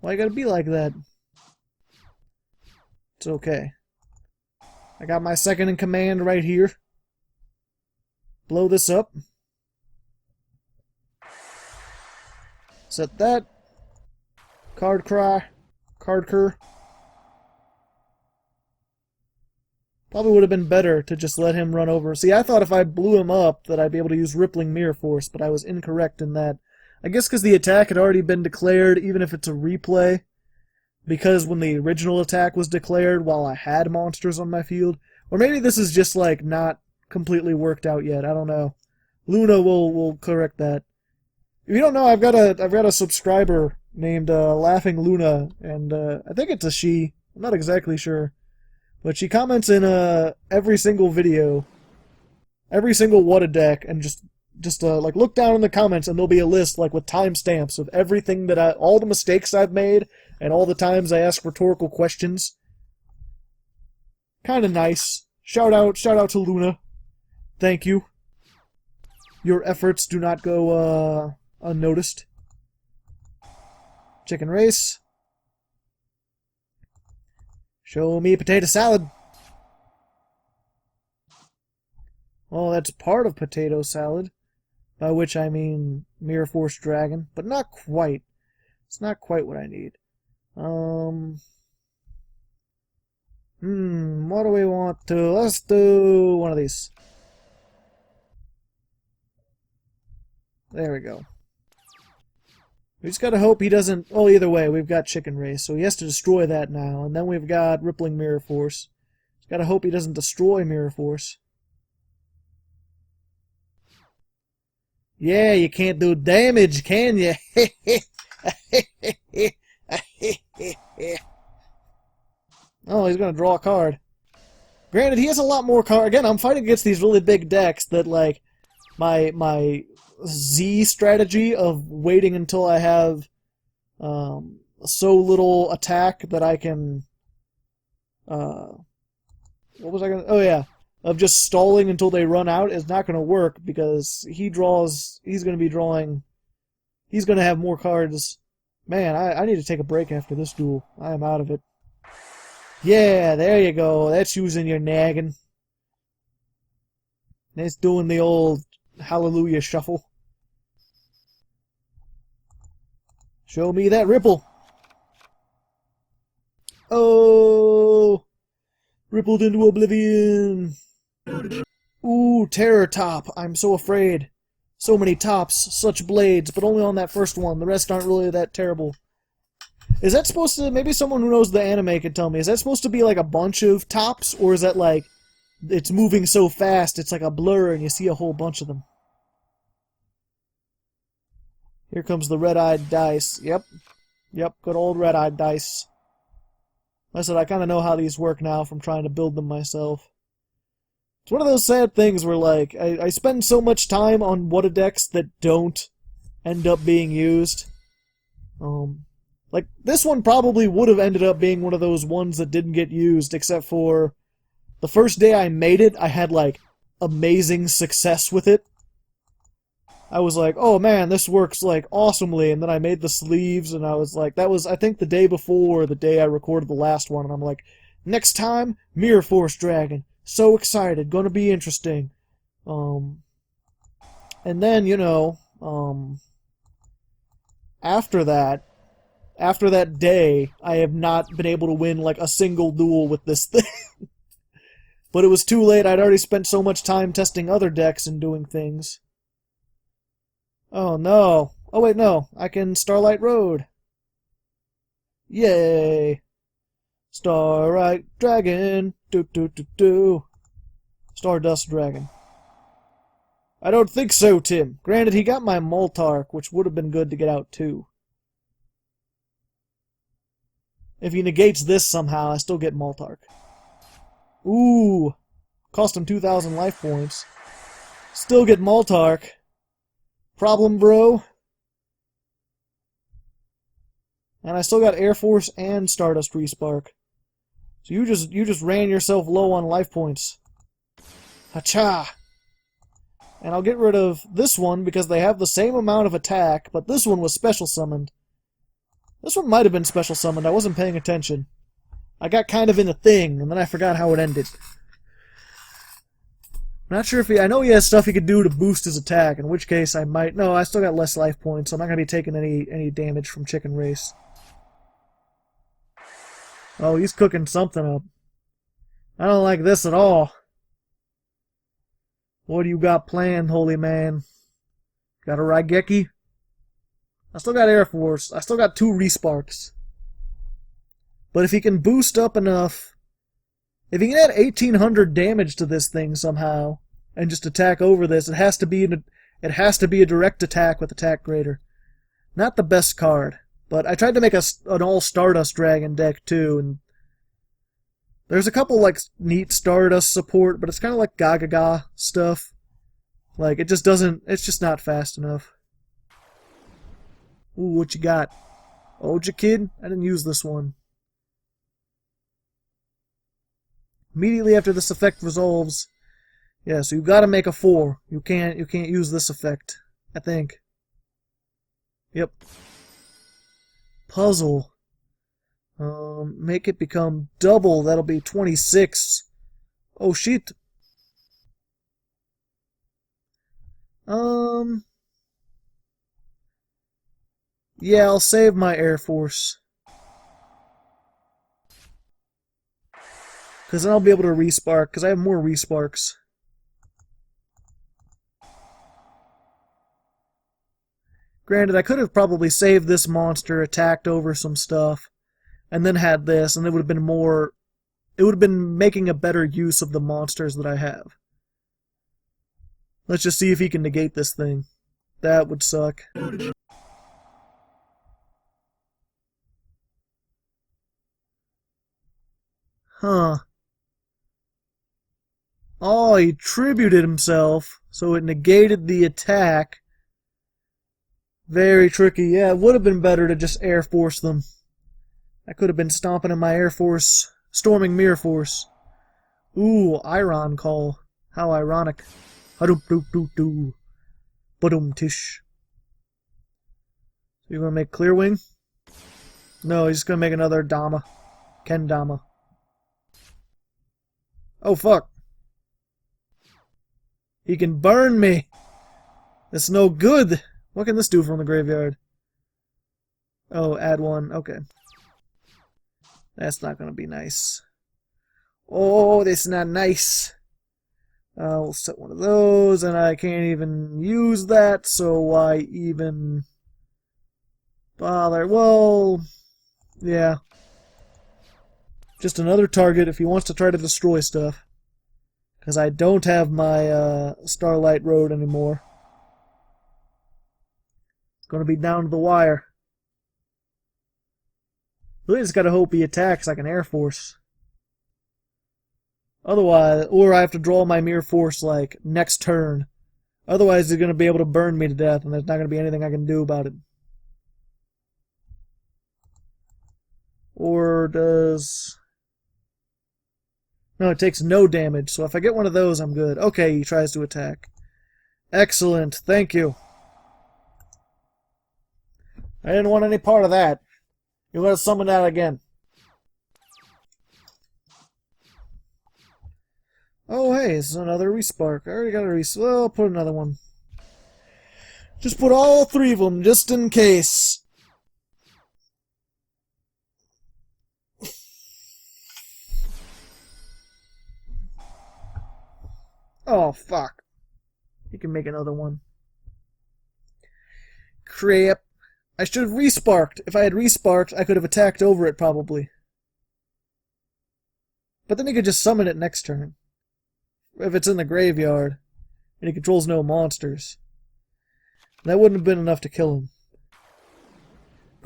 Why you gotta be like that? It's okay. I got my second in command right here. Blow this up. Set that. Card cry. Card cur. Probably would have been better to just let him run over. See, I thought if I blew him up that I'd be able to use Rippling Mirror Force, but I was incorrect in that. I guess because the attack had already been declared, even if it's a replay. Because when the original attack was declared while I had monsters on my field. Or maybe this is just, like, not completely worked out yet. I don't know. Luna will correct that. If you don't know, I've got a subscriber named Laughing Luna, and I think it's a she. I'm not exactly sure. But she comments in every single video, every single What a Deck, and just like look down in the comments and there'll be a list like with timestamps of everything that all the mistakes I've made and all the times I ask rhetorical questions. Kind of nice. Shout out to Luna. Thank you. Your efforts do not go unnoticed. Chicken race. Show me potato salad. Well, that's part of potato salad. By which I mean Mirror Force Dragon. But not quite. It's not quite what I need. What do we want to... Let's do one of these. There we go. We just gotta hope he doesn't... Oh, either way, we've got Chicken Race, so he has to destroy that now. And then we've got Rippling Mirror Force. Just gotta hope he doesn't destroy Mirror Force. Yeah, you can't do damage, can you? Oh, he's gonna draw a card. Granted, he has a lot more cards. Again, I'm fighting against these really big decks that, like, my Z strategy of waiting until I have so little attack that I can... what was I gonna... Oh, yeah. Of just stalling until they run out is not going to work because he's going to be drawing, he's going to have more cards. Man, I need to take a break after this duel. I am out of it. Yeah, there you go. That's using your nagging. That's doing the old hallelujah shuffle. Show me that ripple. Oh, rippled into oblivion. Ooh, Terror Top. I'm so afraid. So many tops, such blades, but only on that first one. The rest aren't really that terrible. Is that supposed to... Maybe someone who knows the anime could tell me. Is that supposed to be like a bunch of tops? Or is that like... It's moving so fast, it's like a blur and you see a whole bunch of them? Here comes the red-eyed dice. Yep. Yep, good old red-eyed dice. Like I said, I kind of know how these work now from trying to build them myself. It's one of those sad things where, like, I spend so much time on What a Decks that don't end up being used. Like, this one probably would have ended up being one of those ones that didn't get used, except for the first day I made it, I had, like, amazing success with it. I was like, oh man, this works, like, awesomely, and then I made the sleeves, and I was like, that was, I think, the day before the day I recorded the last one, and I'm like, next time, Mirror Force Dragon. So excited, gonna be interesting. And then, you know, after that day, I have not been able to win, like, a single duel with this thing. But it was too late, I'd already spent so much time testing other decks and doing things. Oh no. Oh wait, no. I can Starlight Road. Yay. Starlight Dragon. Stardust Dragon. I don't think so, Tim. Granted, he got my Moltark, which would have been good to get out too. If he negates this somehow, I still get Maltark. Ooh. Cost him 2,000 life points. Still get Maltark. Problem, bro. And I still got Air Force and Stardust Respark. So you just ran yourself low on life points. Hacha! And I'll get rid of this one because they have the same amount of attack, but this one was special summoned. This one might have been special summoned, I wasn't paying attention. I got kind of in a thing, and then I forgot how it ended. Not sure if I know he has stuff he could do to boost his attack, in which case I might... No, I still got less life points, so I'm not going to be taking any damage from Chicken Race. Oh, he's cooking something up. I don't like this at all. What do you got planned, holy man? Got a Raigeki? I still got Air Force. I still got 2 Resparks. But if he can boost up enough... If he can add 1,800 damage to this thing somehow, and just attack over this, it has to be a direct attack with attack greater. Not the best card. But I tried to make an all Stardust Dragon deck too, and there's a couple like neat Stardust support, but it's kind of like Gagaga stuff. Like it just doesn't. It's just not fast enough. Ooh, what you got? Oja Kid? I didn't use this one. Immediately after this effect resolves, yeah. So you've got to make a 4. You can't use this effect. I think. Yep. Puzzle. Make it become double. That'll be 26. Oh shit. Yeah, I'll save my Air Force. Because then I'll be able to respark, because I have more resparks. Granted, I could have probably saved this monster, attacked over some stuff, and then had this, and it would have been more... It would have been making a better use of the monsters that I have. Let's just see if he can negate this thing. That would suck. Huh. Oh, he tributed himself, so it negated the attack. Very tricky. Yeah, it would have been better to just Air Force them. I could have been stomping in my Air Force, storming Mirror Force. Ooh, Iron Call. How ironic. Hadoop-doop-doop-doo. Badum-tish. So you're going to make Clear Wing? No, he's just going to make another Dama. Kendama. Oh, fuck. He can burn me. That's no good. What can this do from the graveyard? Oh, add 1. Okay. That's not going to be nice. Oh, that's not nice. We'll set one of those, and I can't even use that, so why even bother? Well, yeah. Just another target if he wants to try to destroy stuff. Because I don't have my Starlight Road anymore. It's going to be down to the wire. Really just got to hope he attacks like an Air Force. Otherwise, or I have to draw my Mirror Force like next turn. Otherwise, he's going to be able to burn me to death, and there's not going to be anything I can do about it. Or does... No, it takes no damage, so if I get one of those, I'm good. Okay, he tries to attack. Excellent, thank you. I didn't want any part of that. You're going to summon that again. Oh, hey, it's another Respark. I already got a Respark. Well, I'll put another one. Just put all 3 of them, just in case. Oh, fuck. You can make another one. Crap. I should have resparked. If I had resparked, I could have attacked over it, probably. But then he could just summon it next turn. If it's in the graveyard, and he controls no monsters. That wouldn't have been enough to kill him.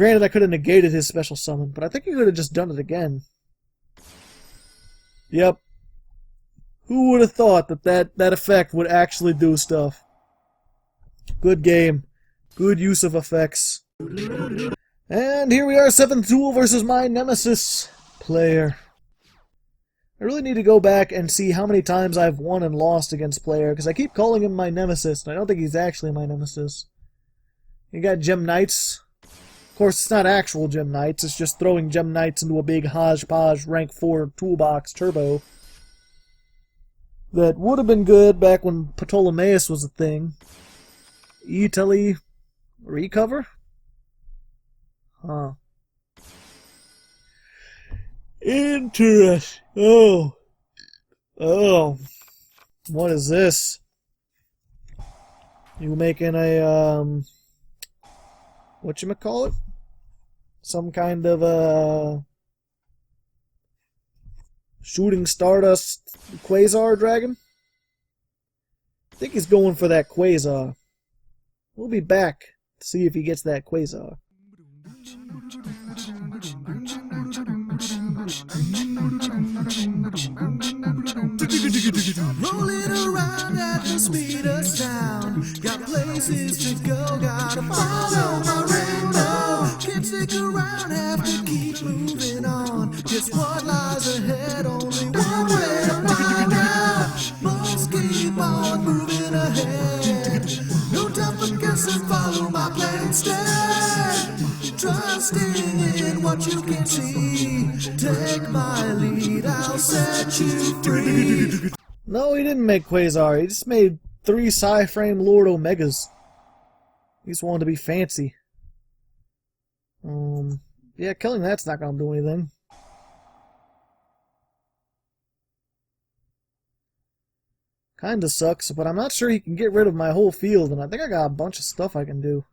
Granted, I could have negated his special summon, but I think he could have just done it again. Yep. Who would have thought that effect would actually do stuff? Good game. Good use of effects. And here we are, 7th duel versus my nemesis player. I really need to go back and see how many times I've won and lost against player, because I keep calling him my nemesis, and I don't think he's actually my nemesis. You got Gem Knights. Of course, it's not actual Gem Knights, it's just throwing Gem Knights into a big hodgepodge rank 4 toolbox turbo. That would have been good back when Ptolemaeus was a thing. E-Tele recover? Huh. Interesting. Oh. Oh. What is this? You making a, whatchamacallit? Some kind of, shooting Stardust Quasar dragon? I think he's going for that Quasar. We'll be back to see if he gets that Quasar. Rolling around at the speed of sound. Got places to go, gotta follow my rainbow. Can't stick around, have to keep moving on. Just what lies ahead, only one way to find out. Must keep on moving ahead. No time for guessing, follow my plan instead. Trusting in what you can see. Take my lead, I'll set you free. No, he didn't make Quasar. He just made 3 Psy-Frame Lord Omegas. He just wanted to be fancy. Yeah, killing that's not gonna do anything. Kinda sucks, but I'm not sure he can get rid of my whole field, and I think I got a bunch of stuff I can do.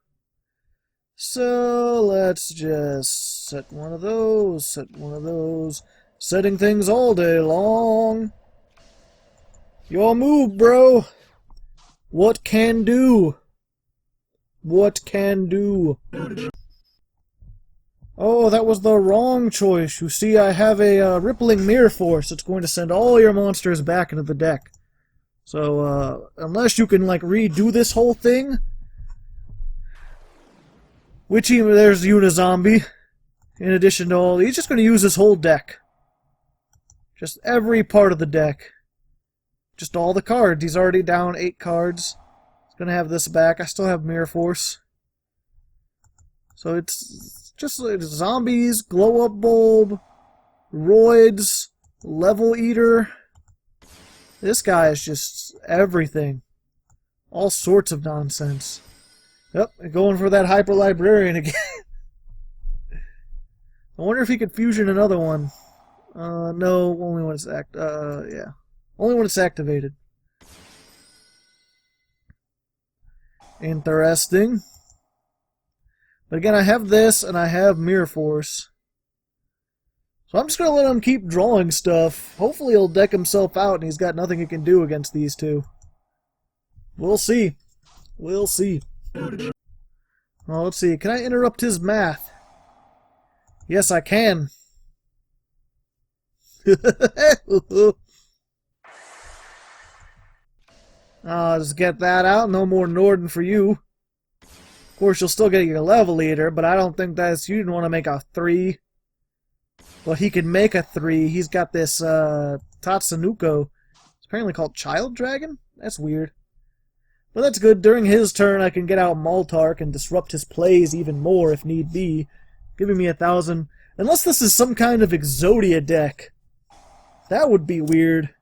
So, let's just set one of those, set one of those. Setting things all day long. Your move, bro. What can do? What can do? Oh, that was the wrong choice. You see, I have a Rippling Mirror Force that's going to send all your monsters back into the deck. So, unless you can, like, redo this whole thing... there's Unizombie. In addition to all... He's just going to use his whole deck. Just every part of the deck. Just all the cards. He's already down 8 cards. He's going to have this back. I still have Mirror Force. So it's just zombies, glow-up bulb, roids, level eater. This guy is just everything. All sorts of nonsense. Yep, going for that Hyper Librarian again. I wonder if he could fusion another one. No, only when it's yeah. Only when it's activated. Interesting. But again, I have this, and I have Mirror Force. So I'm just going to let him keep drawing stuff. Hopefully he'll deck himself out, and he's got nothing he can do against these two. We'll see. We'll see. Well, let's see. Can I interrupt his math? Yes, I can. I'll just get that out. No more Norden for you. Of course, you'll still get your level eater, but I don't think that's... You didn't want to make a 3. But he can make a 3. He's got this Tatsunoko. It's apparently called Child Dragon? That's weird. But that's good. During his turn, I can get out Maltark and disrupt his plays even more if need be. Giving me 1,000. Unless this is some kind of Exodia deck. That would be weird.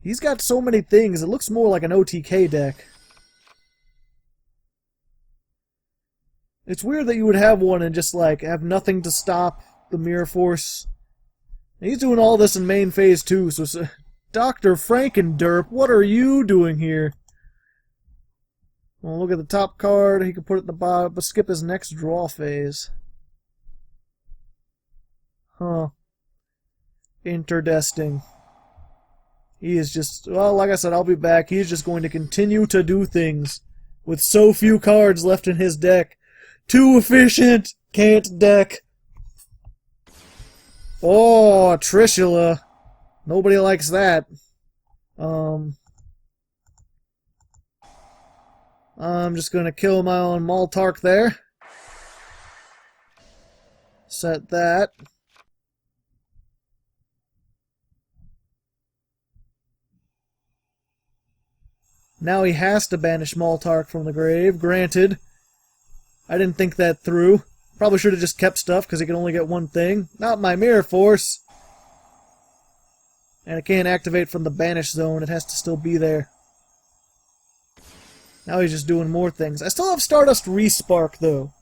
He's got so many things. It looks more like an OTK deck. It's weird that you would have one and just, like, have nothing to stop the Mirror Force. And he's doing all this in main phase too, so... Dr. Frankenderp, what are you doing here? Well, look at the top card. He can put it at the bottom, but skip his next draw phase. Huh. Interdesting. He is just... Well, like I said, I'll be back. He's just going to continue to do things with so few cards left in his deck. Too efficient! Can't deck. Oh, Trishula. Nobody likes that. I'm just gonna kill my own Maltark there. Set that. Now he has to banish Maltark from the grave. Granted. I didn't think that through. Probably should have just kept stuff because he can only get one thing. Not my Mirror Force. And it can't activate from the banish zone. It has to still be there. Now he's just doing more things. I still have Stardust Respark, though.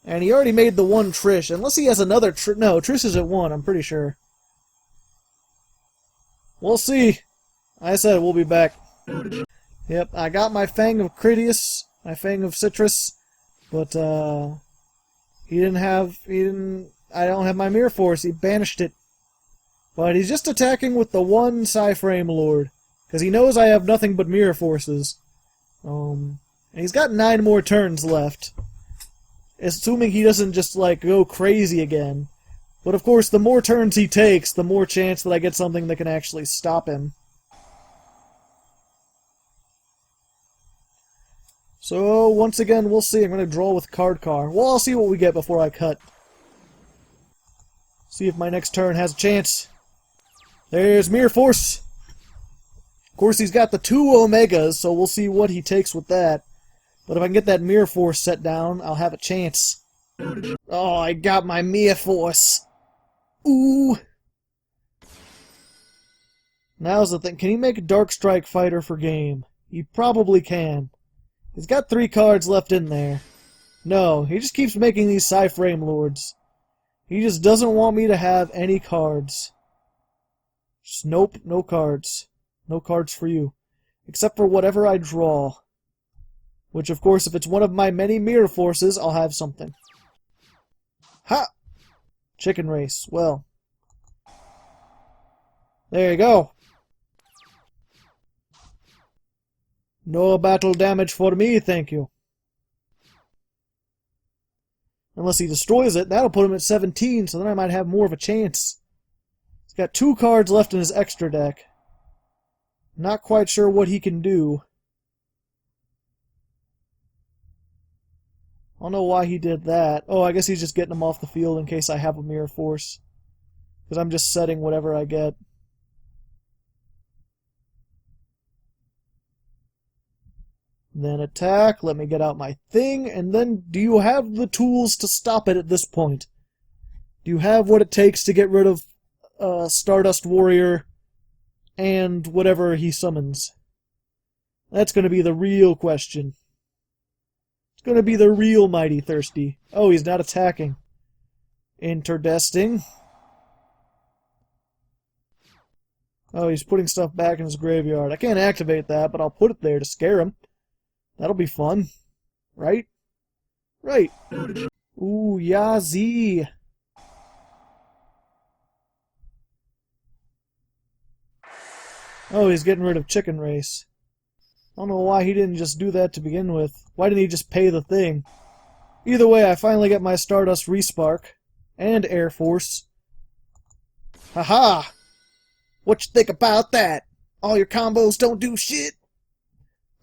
And he already made the one Trish. Unless he has another Trish. No, Trish is at 1, I'm pretty sure. We'll see. I said we'll be back. Yep, I got my Fang of Critias, my Fang of Citrus, but I don't have my Mirror Force. He banished it. But he's just attacking with the one Psyframe Lord, because he knows I have nothing but Mirror Forces. And he's got 9 more turns left, assuming he doesn't just, like, go crazy again. But of course, the more turns he takes, the more chance that I get something that can actually stop him. So, once again, we'll see. I'm going to draw with Card Car. Well, I'll see what we get before I cut. See if my next turn has a chance. There's Mirror Force. Of course, he's got the 2 Omegas, so we'll see what he takes with that. But if I can get that Mirror Force set down, I'll have a chance. Oh, I got my Mirror Force. Ooh. Now's the thing. Can he make a Dark Strike Fighter for game? He probably can. He's got 3 cards left in there. No, he just keeps making these Psyframe Lords. He just doesn't want me to have any cards. Just nope, no cards. No cards for you. Except for whatever I draw. Which, of course, if it's one of my many Mirror Forces, I'll have something. Ha! Chicken Race. Well. There you go. No battle damage for me, thank you. Unless he destroys it, that'll put him at 17, so then I might have more of a chance. He's got 2 cards left in his extra deck. Not quite sure what he can do. I don't know why he did that. Oh, I guess he's just getting them off the field in case I have a Mirror Force. Because I'm just setting whatever I get. Then attack, let me get out my thing, and then do you have the tools to stop it at this point? Do you have what it takes to get rid of Stardust Warrior and whatever he summons? That's going to be the real question. It's going to be the real Mighty Thirsty. Oh, he's not attacking. Interdesting. Oh, he's putting stuff back in his graveyard. I can't activate that, but I'll put it there to scare him. That'll be fun. Right? Right. Ooh, Yazi. Oh, he's getting rid of Chicken Race. I don't know why he didn't just do that to begin with. Why didn't he just pay the thing? Either way, I finally get my Stardust Respark. And Air Force. Haha! What you think about that? All your combos don't do shit?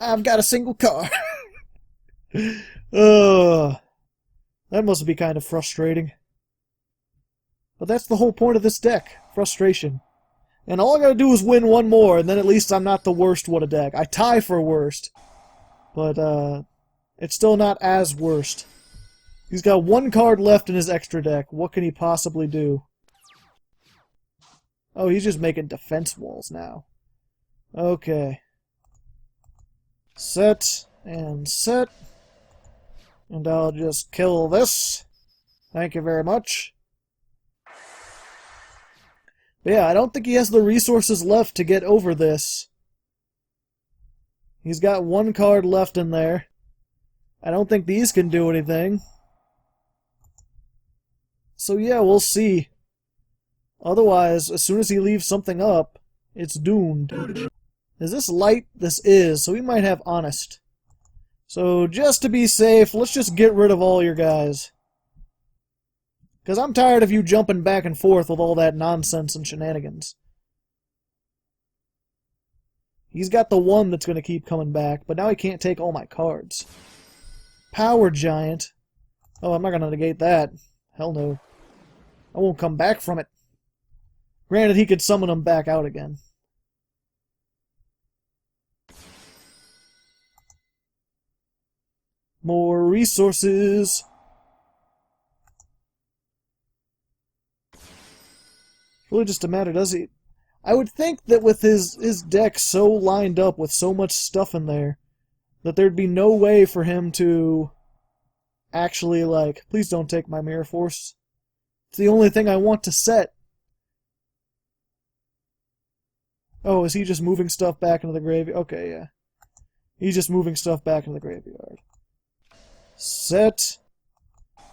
I've got a single card. That must be kind of frustrating. But that's the whole point of this deck. Frustration. And all I gotta do is win one more, and then at least I'm not the worst what a deck. I tie for worst. But, it's still not as worst. He's got 1 card left in his extra deck. What can he possibly do? Oh, he's just making defense walls now. Okay. Set, and set. And I'll just kill this. Thank you very much. But yeah, I don't think he has the resources left to get over this. He's got 1 card left in there. I don't think these can do anything. So yeah, we'll see. Otherwise, as soon as he leaves something up, it's doomed. Is this light? This is, so we might have honest. So just to be safe, let's just get rid of all your guys. Because I'm tired of you jumping back and forth with all that nonsense and shenanigans. He's got the one that's going to keep coming back, but now he can't take all my cards. Power Giant. Oh, I'm not going to negate that. Hell no. I won't come back from it. Granted, he could summon them back out again. More resources. Really just a matter, does he? I would think that with his deck so lined up with so much stuff in there, that there'd be no way for him to actually, like, please don't take my Mirror Force. It's the only thing I want to set. Oh, is he just moving stuff back into the graveyard? Okay, yeah. He's just moving stuff back into the graveyard. Set.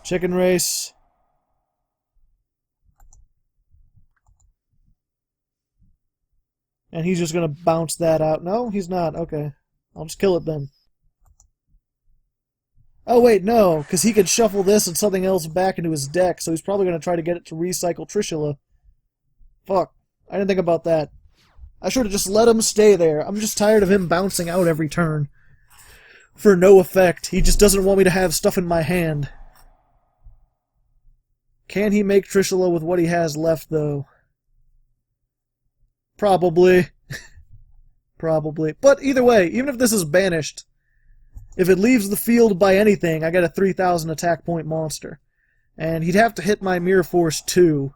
Chicken race. And he's just going to bounce that out. No, he's not. Okay. I'll just kill it then. Oh, wait, no. Because he could shuffle this and something else back into his deck, so he's probably going to try to get it to recycle Trishula. Fuck. I didn't think about that. I should have just let him stay there. I'm just tired of him bouncing out every turn. For no effect. He just doesn't want me to have stuff in my hand. Can he make Trishula with what he has left, though? Probably. Probably. But either way, even if this is banished, if it leaves the field by anything, I get a 3,000 attack point monster. And he'd have to hit my Mirror Force too.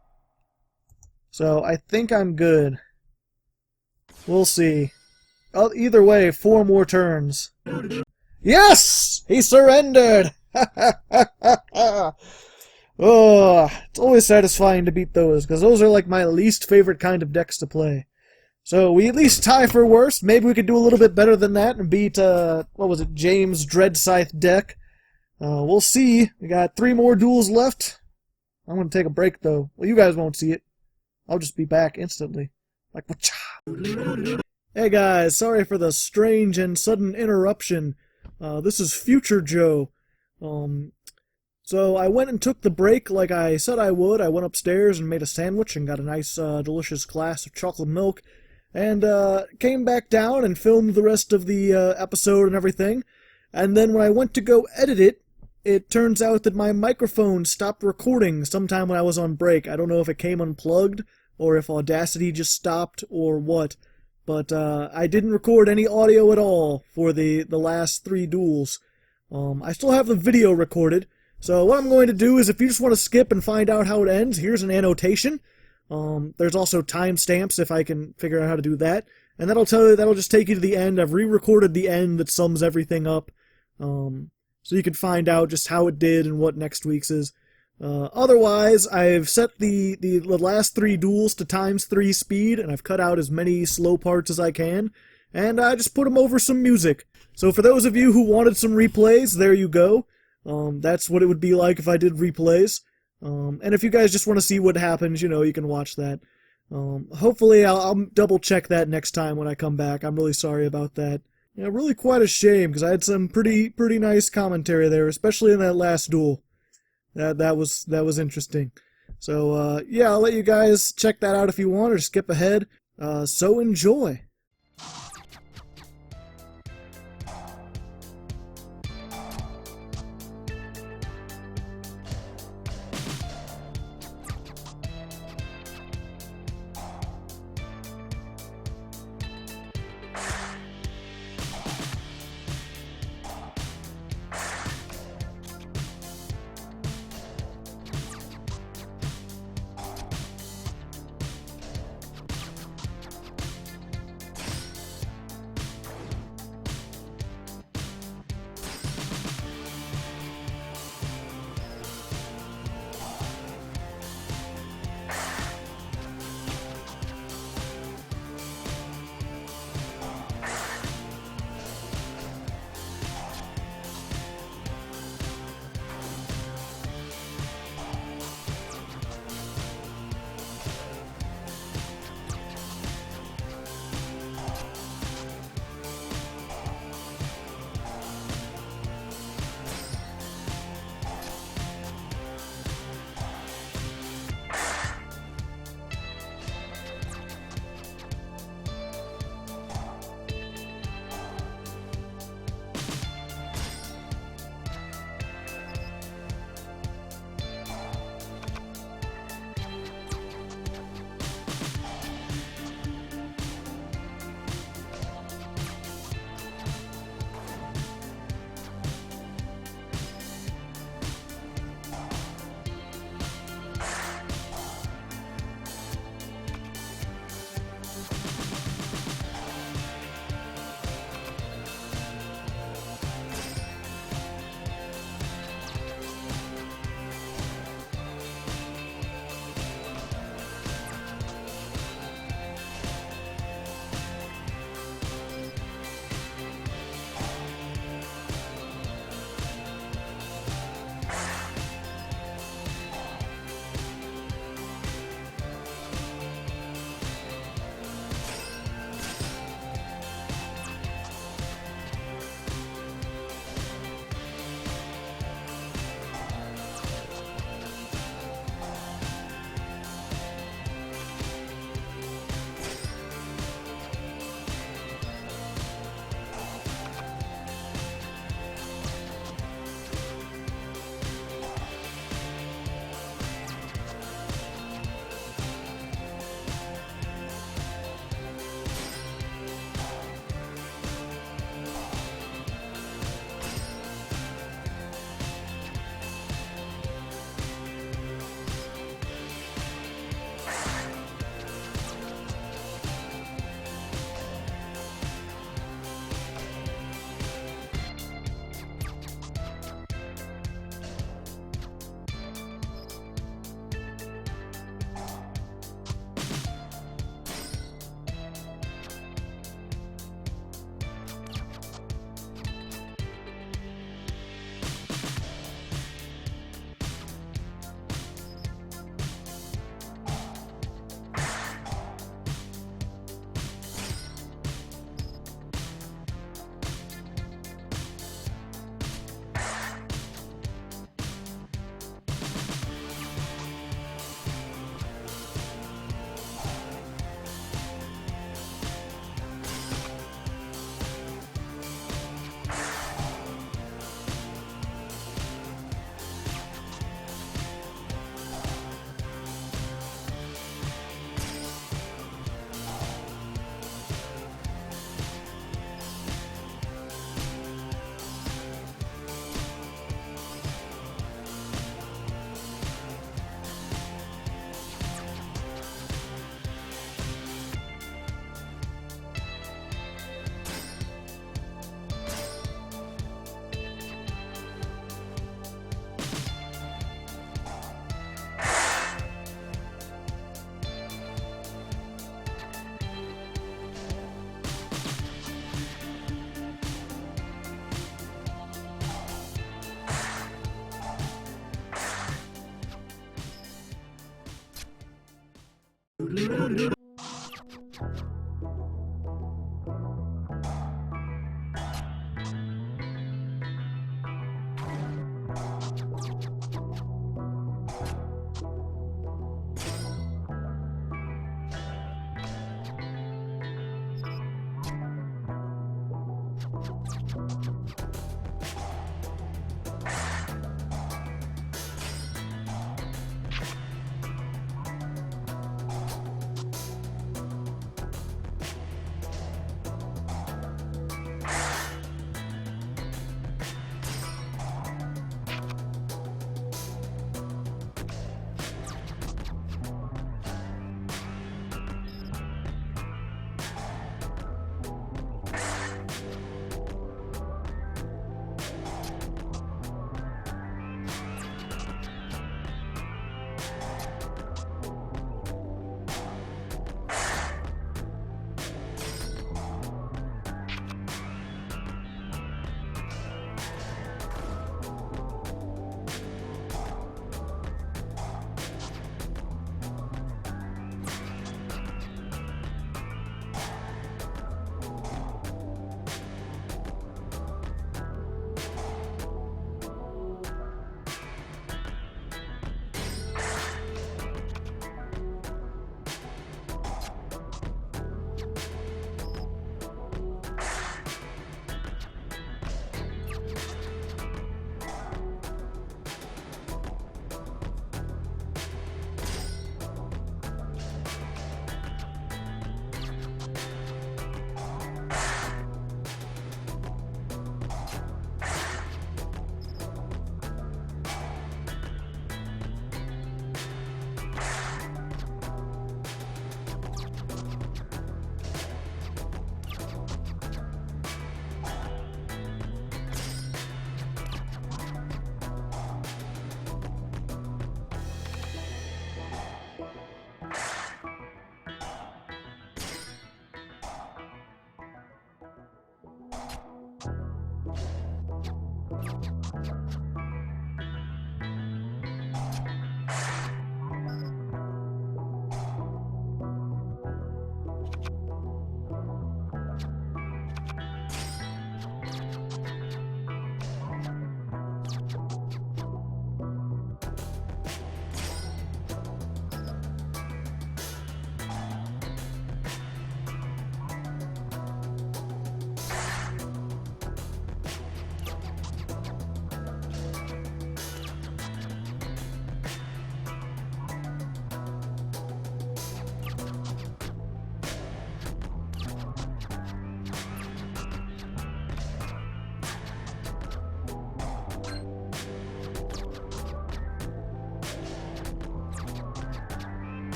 So I think I'm good. We'll see. Either way, 4 more turns. Yes! He surrendered! Oh, it's always satisfying to beat those, because those are like my least favorite kind of decks to play. So we at least tie for worst. Maybe we could do a little bit better than that and beat, what was it, James' Dread Scythe deck. We'll see. We got 3 more duels left. I'm going to take a break, though. Well, you guys won't see it. I'll just be back instantly. Like, whatcha? Hey guys, sorry for the strange and sudden interruption. This is Future Joe. So I went and took the break like I said I would. I went upstairs and made a sandwich and got a nice, delicious glass of chocolate milk. And came back down and filmed the rest of the episode and everything. And then when I went to go edit it, it turns out that my microphone stopped recording sometime when I was on break. I don't know if it came unplugged, or if Audacity just stopped, or what. But I didn't record any audio at all for the last 3 duels. I still have the video recorded. So what I'm going to do is, if you just want to skip and find out how it ends, here's an annotation. There's also timestamps if I can figure out how to do that. And that'll just take you to the end. I've re-recorded the end that sums everything up. So you can find out just how it did and what next week's is. Otherwise, I've set the last 3 duels to ×3 speed, and I've cut out as many slow parts as I can. And I just put them over some music. So for those of you who wanted some replays, there you go. That's what it would be like if I did replays. And if you guys just want to see what happens, you know, you can watch that. Hopefully I'll double check that next time when I come back. I'm really sorry about that. Yeah, really quite a shame, because I had some pretty nice commentary there, especially in that last duel. That was interesting. So, yeah, I'll let you guys check that out if you want, or skip ahead. So enjoy!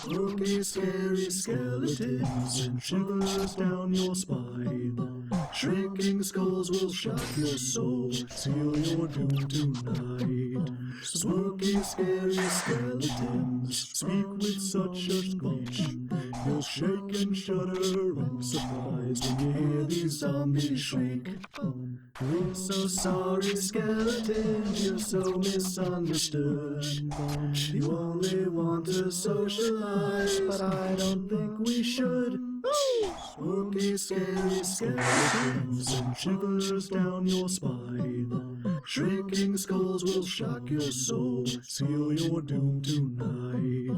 Spooky, scary skeletons and shivers down your spine. Shrieking skulls will shock your soul, seal your doom tonight. Spooky, scary skeletons speak with such a screech. You'll shake and shudder in surprise when you hear these zombies shriek. We're so sorry, skeletons, you're so misunderstood. You only want to socialize, but I don't think we should. Spooky, scary skeletons and shivers down your spine. Shrinking skulls will shock your soul, seal your doom tonight.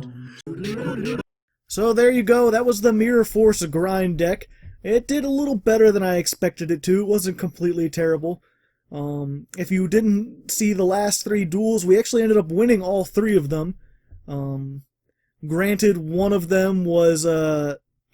So there you go, that was the Mirror Force Grind deck. It did a little better than I expected it to. It wasn't completely terrible. If you didn't see the last 3 duels, we actually ended up winning all 3 of them. Granted, one of them was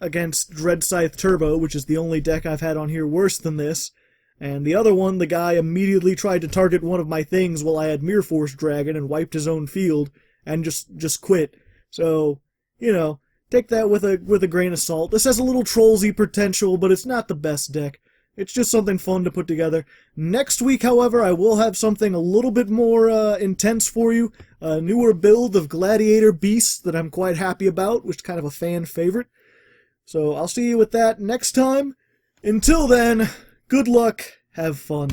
against Dread Scythe Turbo, which is the only deck I've had on here worse than this. And the other one, the guy immediately tried to target one of my things while I had Mirror Force Dragon and wiped his own field and just quit. So, you know, take that with a grain of salt. This has a little Trollsy potential, but it's not the best deck. It's just something fun to put together. Next week, however, I will have something a little bit more intense for you. A newer build of Gladiator Beasts that I'm quite happy about, which is kind of a fan favorite. So I'll see you with that next time. Until then, good luck, have fun.